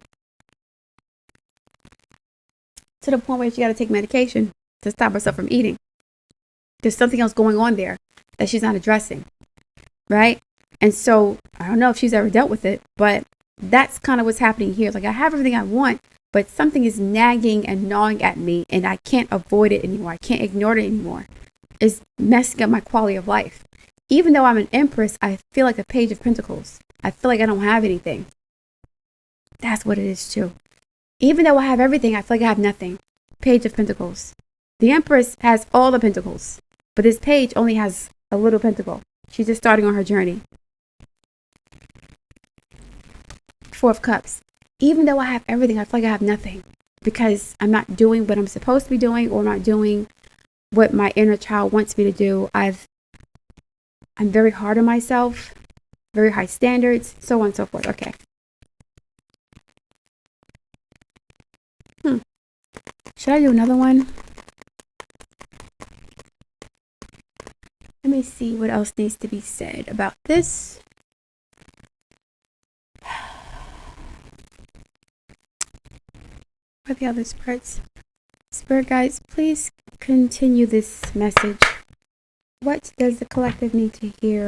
Speaker 1: to the point where she got to take medication to stop herself from eating. There's something else going on there that she's not addressing, right? And so I don't know if she's ever dealt with it, but that's kind of what's happening here. Like, I have everything I want, but something is nagging and gnawing at me and I can't avoid it anymore. I can't ignore it anymore. It's messing up my quality of life. Even though I'm an Empress, I feel like a Page of Pentacles. I feel like I don't have anything. That's what it is too. Even though I have everything, I feel like I have nothing. Page of Pentacles. The Empress has all the pentacles, but this page only has a little pentacle. She's just starting on her journey. 4 of Cups. Even though I have everything, I feel like I have nothing because I'm not doing what I'm supposed to be doing or not doing what my inner child wants me to do. I'm very hard on myself, very high standards, so on and so forth. Okay. Should I do another one? Let me see what else needs to be said about this. What are the other spirits? Spirit guides, please continue this message. What does the collective need to hear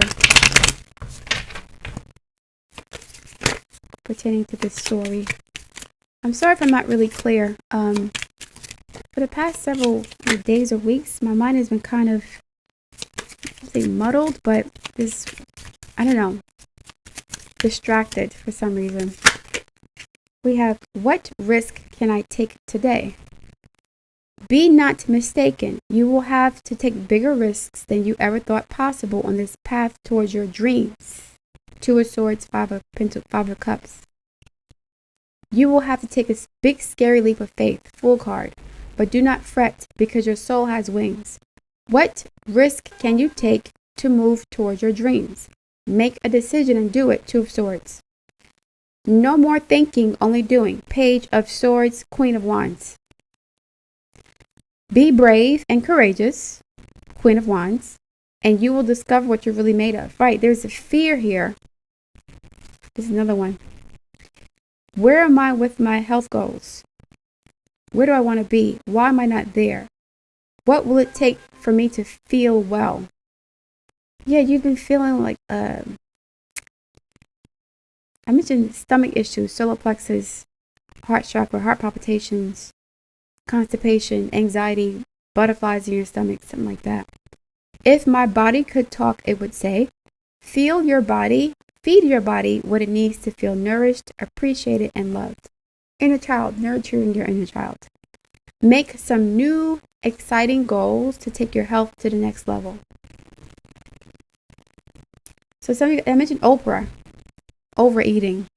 Speaker 1: pertaining to this story? I'm sorry if I'm not really clear. For the past several days or weeks, my mind has been kind of, I say muddled, but distracted for some reason. We have, what risk can I take today? Be not mistaken. You will have to take bigger risks than you ever thought possible on this path towards your dreams. 2 of Swords, 5 of Cups. You will have to take a big, scary leap of faith. Fool card. But do not fret because your soul has wings. What risk can you take to move towards your dreams? Make a decision and do it. 2 of Swords. No more thinking, only doing. Page of Swords, Queen of Wands. Be brave and courageous, Queen of Wands, and you will discover what you're really made of. Right, there's a fear here. This is another one. Where am I with my health goals? Where do I want to be? Why am I not there? What will it take for me to feel well? Yeah, you've been feeling like, I mentioned stomach issues, solar plexus, heart chakra, heart palpitations, constipation, anxiety, butterflies in your stomach, something like that. If my body could talk, it would say, feel your body, feed your body what it needs to feel nourished, appreciated, and loved. Inner child, nurturing your inner child. Make some new, exciting goals to take your health to the next level. So some of you, I mentioned Oprah, overeating.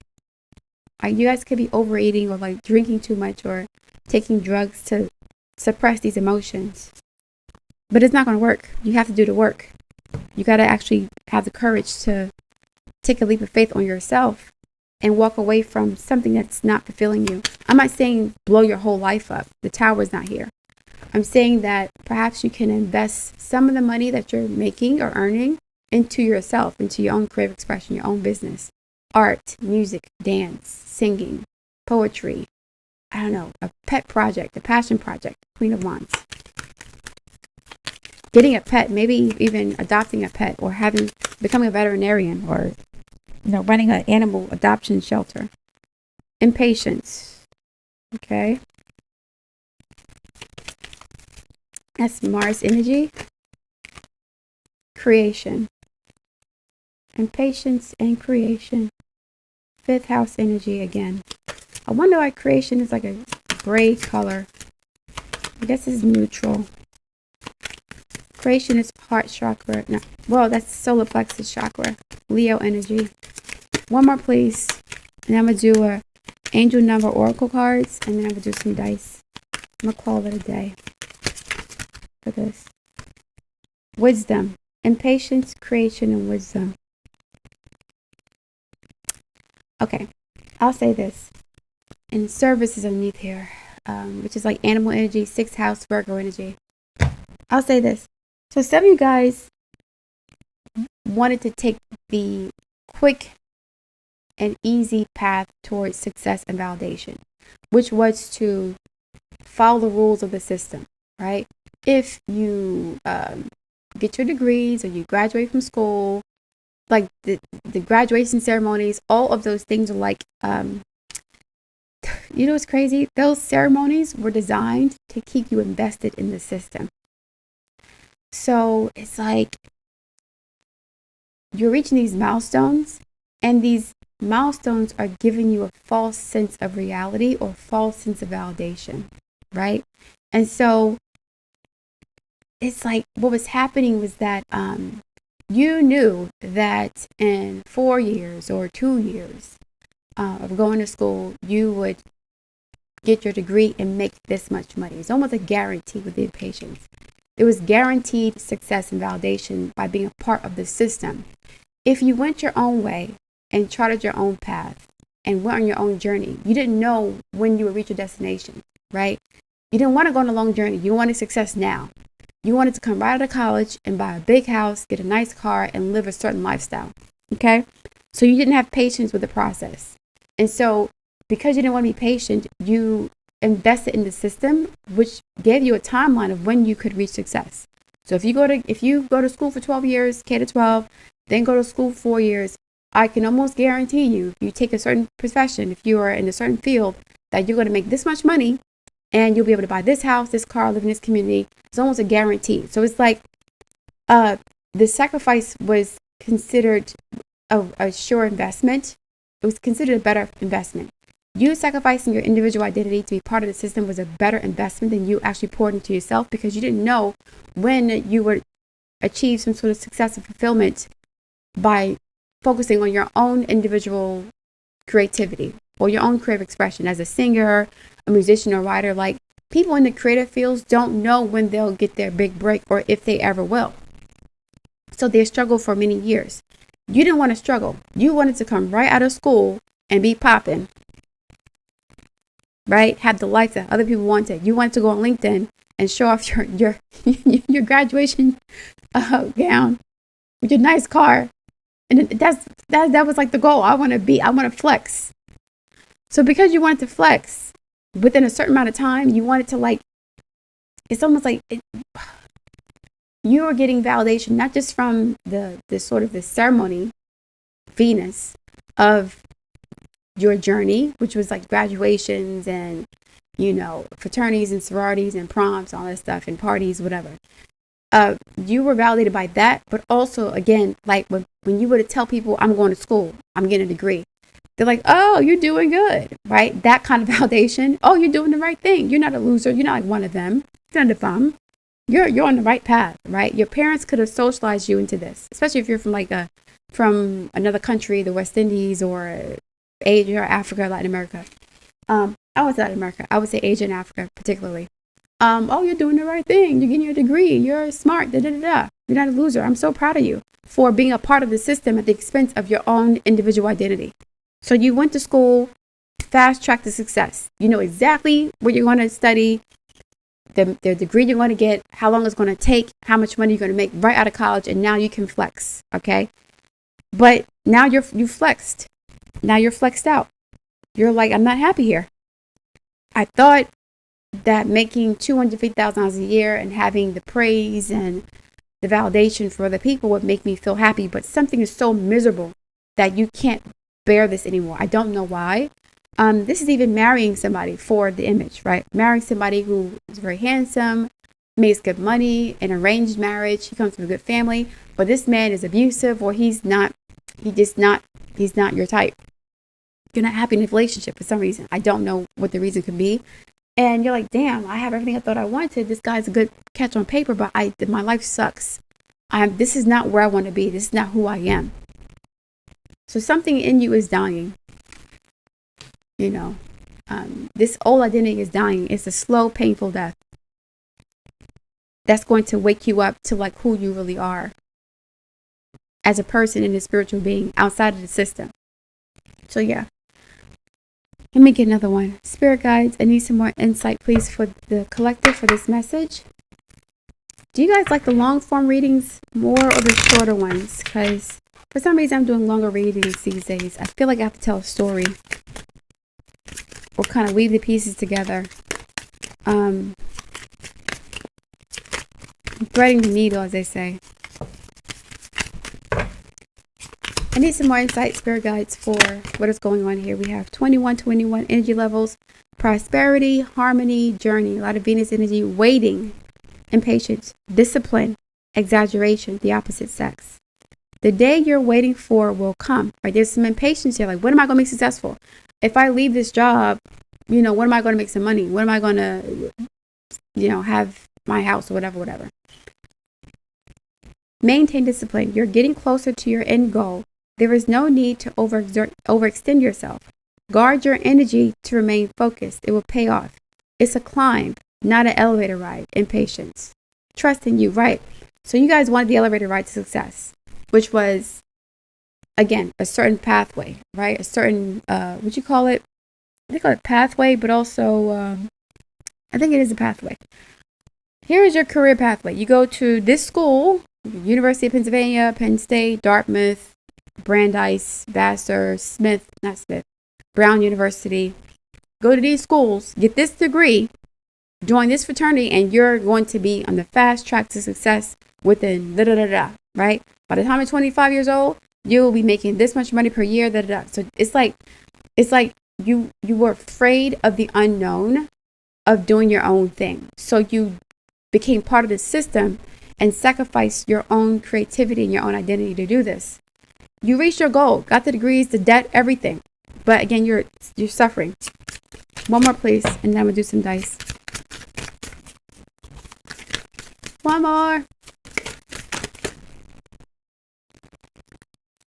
Speaker 1: You guys could be overeating or like drinking too much or taking drugs to suppress these emotions. But it's not going to work. You have to do the work. You got to actually have the courage to take a leap of faith on yourself and walk away from something that's not fulfilling you. I'm not saying blow your whole life up. The tower is not here. I'm saying that perhaps you can invest some of the money that you're making or earning into yourself, into your own creative expression, your own business, art, music, dance, singing, poetry. I don't know, a pet project, a passion project, Queen of Wands. Getting a pet, maybe even adopting a pet or becoming a veterinarian or, running an animal adoption shelter. Impatience. Okay. That's Mars energy. Creation. Impatience and creation. Fifth house energy again. I wonder why creation is like a gray color. I guess it's neutral. Creation is heart chakra. No, well, that's solar plexus chakra. Leo energy. One more, please. And I'm going to do a angel number oracle cards. And then I'm going to do some dice. I'm going to call it a day for this. Wisdom. Impatience, creation, and wisdom. Okay. I'll say this. And service is underneath here. Which is like animal energy, sixth house, Virgo energy. I'll say this. So some of you guys wanted to take the quick and easy path towards success and validation, which was to follow the rules of the system, right? If you get your degrees or you graduate from school, like the graduation ceremonies, all of those things are like, what's crazy? Those ceremonies were designed to keep you invested in the system. So it's like you're reaching these milestones, and these milestones are giving you a false sense of reality or false sense of validation, right? And so it's like what was happening was that you knew that in 4 years or 2 years of going to school, you would get your degree and make this much money. It's almost a guarantee with the patients. It was guaranteed success and validation by being a part of the system. If you went your own way and charted your own path and went on your own journey, you didn't know when you would reach your destination, right? You didn't want to go on a long journey. You wanted success now. You wanted to come right out of college and buy a big house, get a nice car, and live a certain lifestyle, okay? So you didn't have patience with the process. And so because you didn't want to be patient, you invested in the system, which gave you a timeline of when you could reach success. So if you go to school for 12 years, K to 12, then go to school 4 years, I can almost guarantee you, if you take a certain profession, if you are in a certain field, that you're going to make this much money and you'll be able to buy this house, this car, live in this community. It's almost a guarantee. So it's like the sacrifice was considered a sure investment. It was considered a better investment. You sacrificing your individual identity to be part of the system was a better investment than you actually poured into yourself, because you didn't know when you would achieve some sort of success and fulfillment by focusing on your own individual creativity or your own creative expression as a singer, a musician, or writer. Like, people in the creative fields don't know when they'll get their big break or if they ever will. So they struggle for many years. You didn't want to struggle. You wanted to come right out of school and be popping. Right? Have the life that other people wanted. You wanted to go on LinkedIn and show off your graduation gown with your nice car And that was like the goal. I want to flex. So because you wanted to flex within a certain amount of time, you wanted to like, it's almost like you were getting validation, not just from the sort of the ceremony, Venus, of your journey, which was like graduations and, fraternities and sororities and proms, all that stuff, and parties, whatever. You were validated by that, but also, again, like when you were to tell people, I'm going to school, I'm getting a degree, they're like, oh, you're doing good, right? That kind of validation. Oh, you're doing the right thing. You're not a loser. You're not like one of them. You're not a bum. You're on the right path, right? Your parents could have socialized you into this, especially if you're from another country, the West Indies or Asia or Africa, Latin America. I would say Latin America. I would say Asia and Africa particularly. Oh, you're doing the right thing. You're getting your degree. You're smart. Da da da da. You're not a loser. I'm so proud of you for being a part of the system at the expense of your own individual identity. So you went to school, fast track to success. You know exactly what you're going to study, the degree you're going to get, how long it's going to take, how much money you're going to make right out of college, and now you can flex, okay? But now you flexed. Now you're flexed out. You're like, I'm not happy here. I thought that making $250,000 a year and having the praise and the validation for other people would make me feel happy, but something is so miserable that you can't bear this anymore. I don't know why. This is even marrying somebody for the image, right? Marrying somebody who is very handsome, makes good money, an arranged marriage. He comes from a good family, but this man is abusive, or he's not your type. You're not happy in a relationship for some reason. I don't know what the reason could be. And you're like, damn, I have everything I thought I wanted. This guy's a good catch on paper, but my life sucks. This is not where I want to be. This is not who I am. So something in you is dying. This old identity is dying. It's a slow, painful death. That's going to wake you up to like who you really are as a person and a spiritual being outside of the system. So yeah. Let me get another one. Spirit guides, I need some more insight, please, for the collective for this message. Do you guys like the long form readings more or the shorter ones? Because for some reason I'm doing longer readings these days. I feel like I have to tell a story or kind of weave the pieces together. I'm threading the needle, as they say. I need some more insight, spirit guides, for what is going on here. We have 21 energy levels, prosperity, harmony, journey, a lot of Venus energy, waiting, impatience, discipline, exaggeration, the opposite sex. The day you're waiting for will come, right? There's some impatience here. Like, when am I going to be successful? If I leave this job, when am I going to make some money? When am I going to, have my house or whatever. Maintain discipline. You're getting closer to your end goal. There is no need to overextend yourself. Guard your energy to remain focused. It will pay off. It's a climb, not an elevator ride. Impatience. Trust in you, right? So you guys wanted the elevator ride to success, which was, again, a certain pathway, right? A certain, what you call it? They call it pathway, but also, I think it is a pathway. Here is your career pathway. You go to this school, University of Pennsylvania, Penn State, Dartmouth, Brandeis, Vassar, Brown University. Go to these schools, get this degree, join this fraternity, and you're going to be on the fast track to success within right? By the time you're 25 years old, you'll be making this much money per year, So it's like you were afraid of the unknown, of doing your own thing. So you became part of the system and sacrificed your own creativity and your own identity to do this. You reached your goal, got the degrees, the debt, everything. But again, you're suffering. One more, please, and then I'm going to do some dice. One more.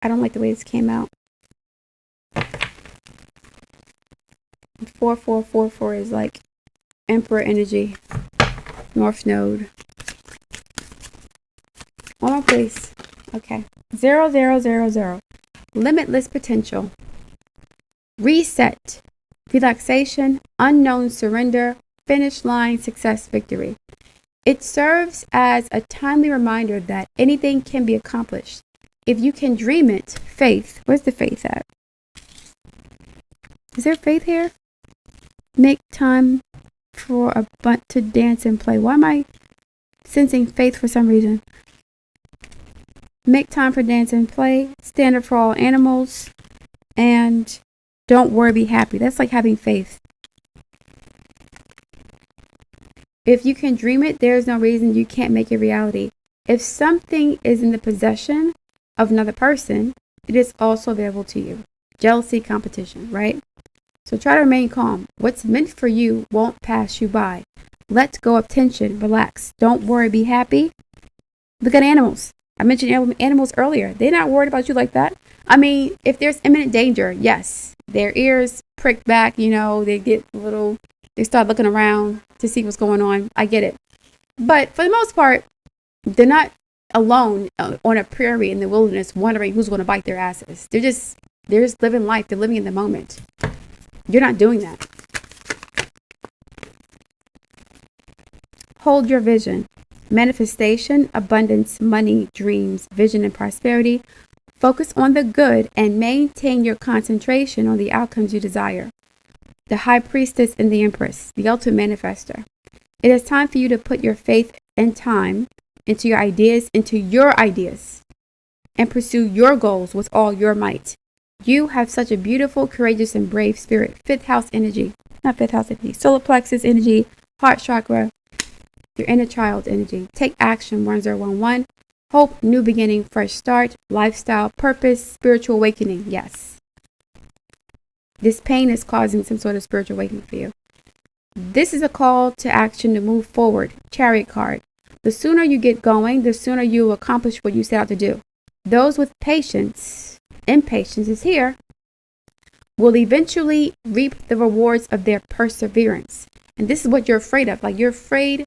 Speaker 1: I don't like the way this came out. 4444 is like Emperor energy. North Node. One more, please. Okay. 0000. Limitless potential. Reset. Relaxation. Unknown surrender. Finish line. Success. Victory. It serves as a timely reminder that anything can be accomplished. if you can dream it, faith. Where's the faith at? Is there faith here? Make time for a bunt to dance and play. Why am I sensing faith for some reason? Make time for dance and play. Stand up for all animals. And don't worry, be happy. That's like having faith. If you can dream it, there's no reason you can't make it reality. If something is in the possession of another person, it is also available to you. Jealousy, competition, right? So try to remain calm. What's meant for you won't pass you by. Let go of tension. Relax. Don't worry. Be happy. Look at animals. I mentioned animals earlier. They're not worried about you like that. I mean, if there's imminent danger, yes. Their ears prick back, they get a little, they start looking around to see what's going on. I get it. But for the most part, they're not alone on a prairie in the wilderness wondering who's going to bite their asses. They're just living life. They're living in the moment. You're not doing that. Hold your vision. Manifestation, abundance, money, dreams, vision, and prosperity. Focus on the good and maintain your concentration on the outcomes you desire. The High Priestess and the Empress, the ultimate manifester. It is time for you to put your faith and time into your ideas, and pursue your goals with all your might. You have such a beautiful, courageous, and brave spirit. Solar plexus energy, heart chakra, your inner child energy. Take action, 1011. Hope, new beginning, fresh start, lifestyle, purpose, spiritual awakening. Yes. This pain is causing some sort of spiritual awakening for you. This is a call to action to move forward. Chariot card. The sooner you get going, the sooner you accomplish what you set out to do. Those with impatience is here, will eventually reap the rewards of their perseverance. And this is what you're afraid of. Like, you're afraid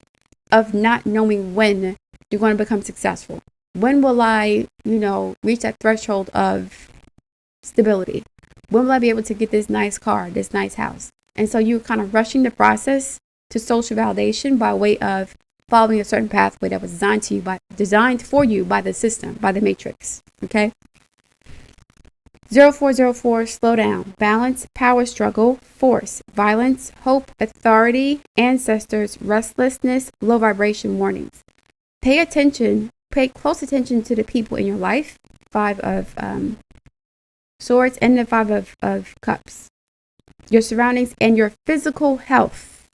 Speaker 1: of not knowing when you're going to become successful. When will I, reach that threshold of stability? When will I be able to get this nice car, this nice house? And so you're kind of rushing the process to social validation by way of following a certain pathway that was designed for you by the system, by the matrix. Okay. 0404, slow down. Balance, power struggle, force, violence, hope, authority, ancestors, restlessness, low vibration warnings. Pay close attention to the people in your life. 5 of Swords and the 5 of Cups. Your surroundings and your physical health.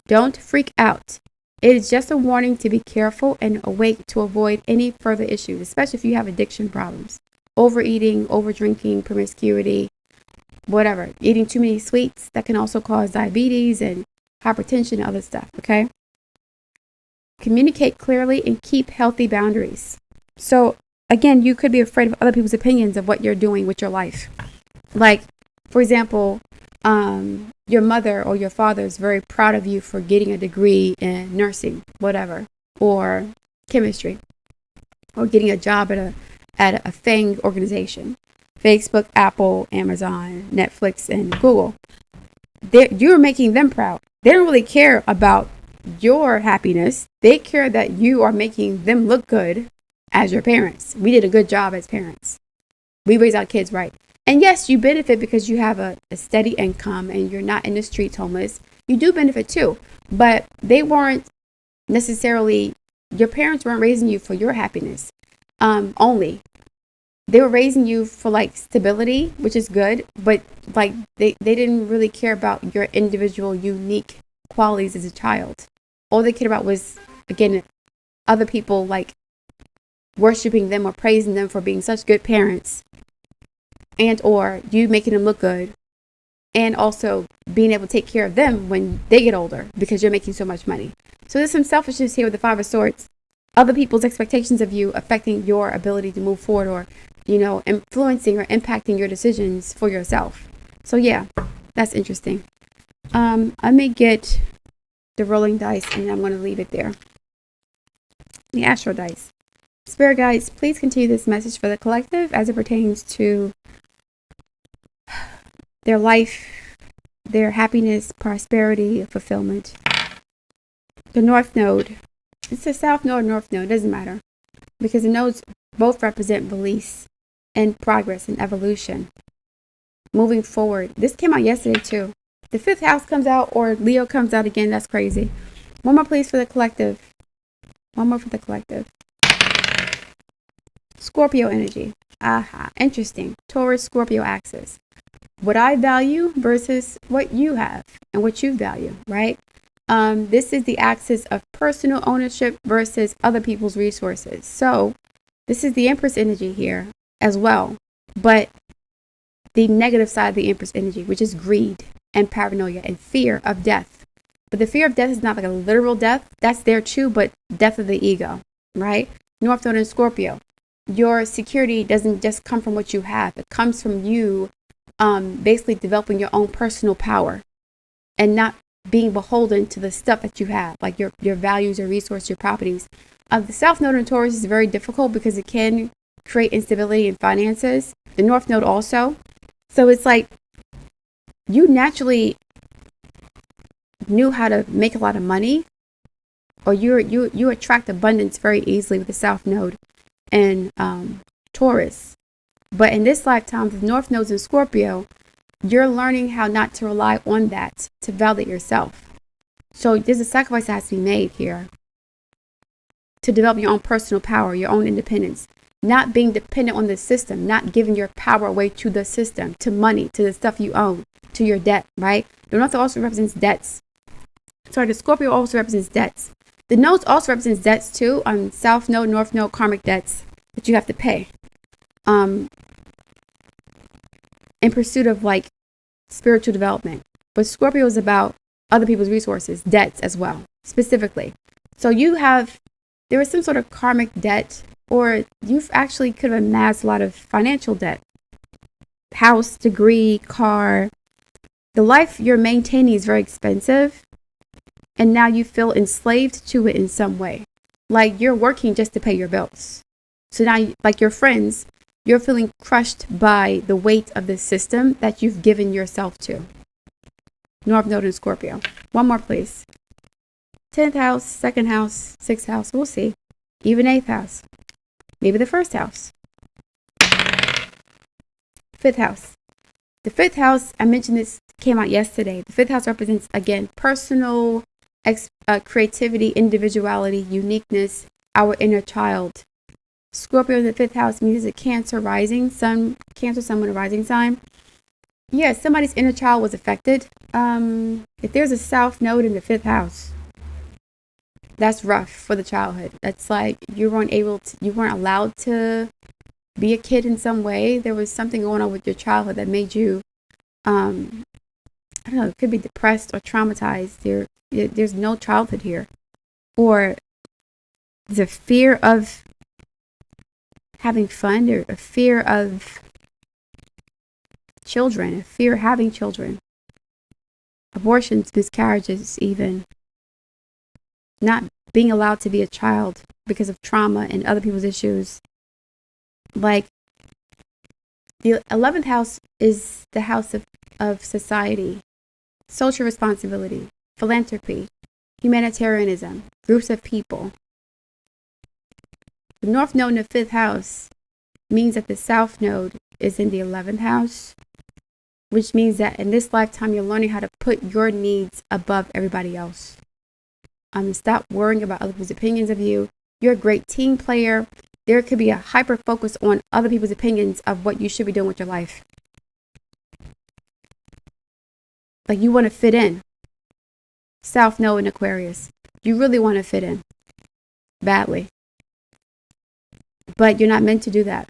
Speaker 1: Don't freak out. It is just a warning to be careful and awake to avoid any further issues, especially if you have addiction problems. Overeating, overdrinking, promiscuity, whatever. Eating too many sweets, that can also cause diabetes and hypertension and other stuff, okay? Communicate clearly and keep healthy boundaries. So, again, you could be afraid of other people's opinions of what you're doing with your life. Like, for example, your mother or your father is very proud of you for getting a degree in nursing, whatever, or chemistry, or getting a job at a FANG organization, Facebook, Apple, Amazon, Netflix, and Google. You're making them proud. They don't really care about your happiness. They care that you are making them look good as your parents. We did a good job as parents. We raise our kids right. And yes, you benefit because you have a steady income and you're not in the streets homeless. You do benefit too. But they weren't necessarily, your parents weren't raising you for your happiness only. They were raising you for like stability, which is good. But like they didn't really care about your individual unique qualities as a child. All they cared about was, again, other people like worshiping them or praising them for being such good parents, and or you making them look good, and also being able to take care of them when they get older because you're making so much money. So there's some selfishness here with the 5 of Swords. Other people's expectations of you affecting your ability to move forward, or influencing or impacting your decisions for yourself. So yeah, that's interesting. I may get the rolling dice and I'm going to leave it there. The astro dice. Spirit guides, please continue this message for the collective as it pertains to their life, their happiness, prosperity, fulfillment. The North Node. It's the South Node, North Node, doesn't matter. Because the nodes Both represent release and progress and evolution. Moving forward. This came out yesterday too. The fifth house comes out or Leo comes out again. That's crazy. One more please for the collective. One more for the collective. Scorpio energy. Aha. Interesting. Taurus, Scorpio axis. What I value versus what you have and what you value, right? This is the axis of personal ownership versus other people's resources. So this is the Empress energy here as well. But the negative side of the Empress energy, which is greed and paranoia and fear of death. But the fear of death is not like a literal death. That's there too, but death of the ego, right? North Node in Scorpio. Your security doesn't just come from what you have. It comes from you basically developing your own personal power and not being beholden to the stuff that you have, like your values, your resources, your properties. The South Node in Taurus is very difficult because it can create instability in finances. The North Node also. So it's like you naturally knew how to make a lot of money, or you attract abundance very easily with the South Node and Taurus. But in this lifetime, the North Node's in Scorpio, you're learning how not to rely on that to validate yourself. So there's a sacrifice that has to be made here to develop your own personal power, your own independence. Not being dependent on the system, not giving your power away to the system, to money, to the stuff you own, to your debt, right? The North also represents debts. Sorry, the Scorpio also represents debts. The nodes also represents debts too, on South Node, North Node, karmic debts that you have to pay. In pursuit of like spiritual development. But Scorpio is about other people's resources, debts as well, specifically. So there was some sort of karmic debt, or you've actually could have amassed a lot of financial debt. House, degree, car. The life you're maintaining is very expensive. And now you feel enslaved to it in some way. Like you're working just to pay your bills. So now, like your friends, you're feeling crushed by the weight of the system that you've given yourself to. North Node in Scorpio. One more, please. 10th house, 2nd house, 6th house. We'll see. Even 8th house. Maybe the 1st house. 5th house. The 5th house, I mentioned this came out yesterday. The 5th house represents, again, personal creativity, individuality, uniqueness, our inner child. Scorpio in the 5th house means a Cancer rising sun, Cancer sun with a rising sign. Yeah, somebody's inner child was affected. If there's a South Node in the 5th house, that's rough for the childhood. That's like you weren't allowed to be a kid in some way. There was something going on with your childhood that made you, I don't know, it could be depressed or traumatized. There's no childhood here. Or there's a fear of having fun, or a fear of children, a fear of having children. Abortions, miscarriages, even. Not being allowed to be a child because of trauma and other people's issues. Like, the 11th house is the house of society, social responsibility, philanthropy, humanitarianism, groups of people. The North Node in the 5th house means that the South Node is in the 11th house, which means that in this lifetime, you're learning how to put your needs above everybody else. Stop worrying about other people's opinions of you. You're a great team player. There could be a hyper focus on other people's opinions of what you should be doing with your life. Like you want to fit in. South Node in Aquarius. You really want to fit in. Badly. But you're not meant to do that.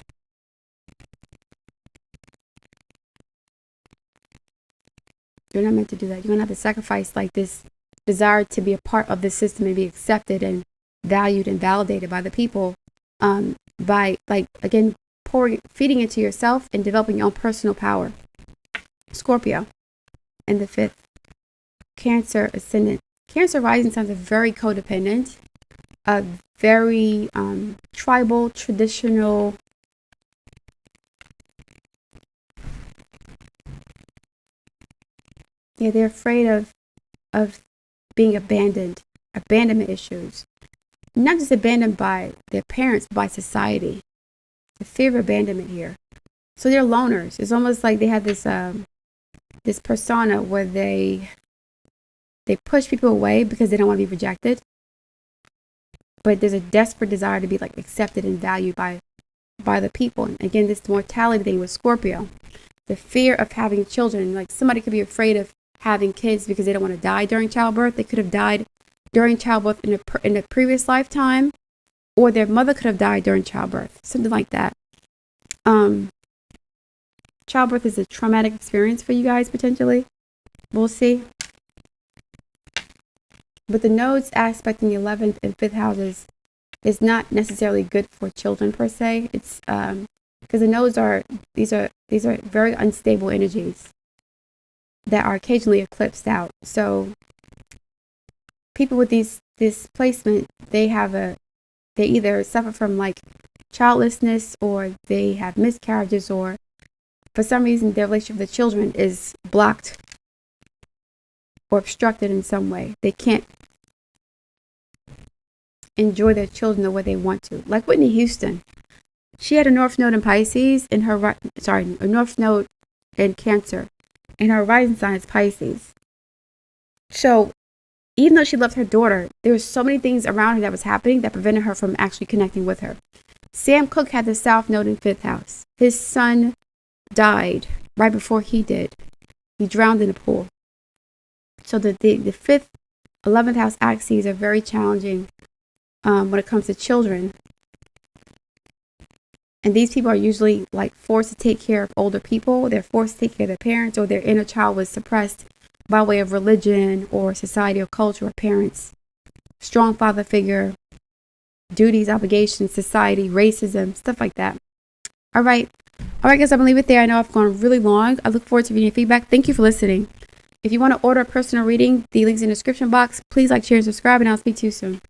Speaker 1: You're not meant to do that. You're going to have to sacrifice like this desire to be a part of the system and be accepted and valued and validated by the people, by like, again, feeding into yourself and developing your own personal power. Scorpio in the 5th. Cancer ascendant. Cancer rising signs are very codependent, very tribal, traditional. Yeah, they're afraid of being abandonment issues. Not just abandoned by their parents, but by society. the fear of abandonment here. So they're loners. It's almost like they have this this persona where they push people away because they don't want to be rejected. But there's a desperate desire to be like accepted and valued by the people. And again, this mortality thing with Scorpio, the fear of having children. Like somebody could be afraid of having kids because they don't want to die during childbirth. They could have died during childbirth in a previous lifetime, or their mother could have died during childbirth, something like that. Childbirth is a traumatic experience for you guys, potentially. We'll see. But the nodes aspect in the 11th and 5th houses is not necessarily good for children per se. It's because the nodes are very unstable energies that are occasionally eclipsed out. So people with this placement, they either suffer from like childlessness, or they have miscarriages, or for some reason their relationship with the children is blocked or obstructed in some way. They can't enjoy their children the way they want to. Like Whitney Houston, she had a North Node in Pisces and a North Node in Cancer, and her rising sign is Pisces. So even though she loved her daughter, there were so many things around her that was happening that prevented her from actually connecting with her. Sam Cooke had the South Node in 5th house. His son died right before he did. He drowned in a pool. So the 5th, 11th house axes are very challenging when it comes to children. And these people are usually like forced to take care of older people. They're forced to take care of their parents, or their inner child was suppressed by way of religion or society or culture or parents. Strong father figure, duties, obligations, society, racism, stuff like that. All right, guys, I'm going to leave it there. I know I've gone really long. I look forward to reading your feedback. Thank you for listening. If you want to order a personal reading, the link's in the description box. Please like, share, and subscribe, and I'll speak to you soon.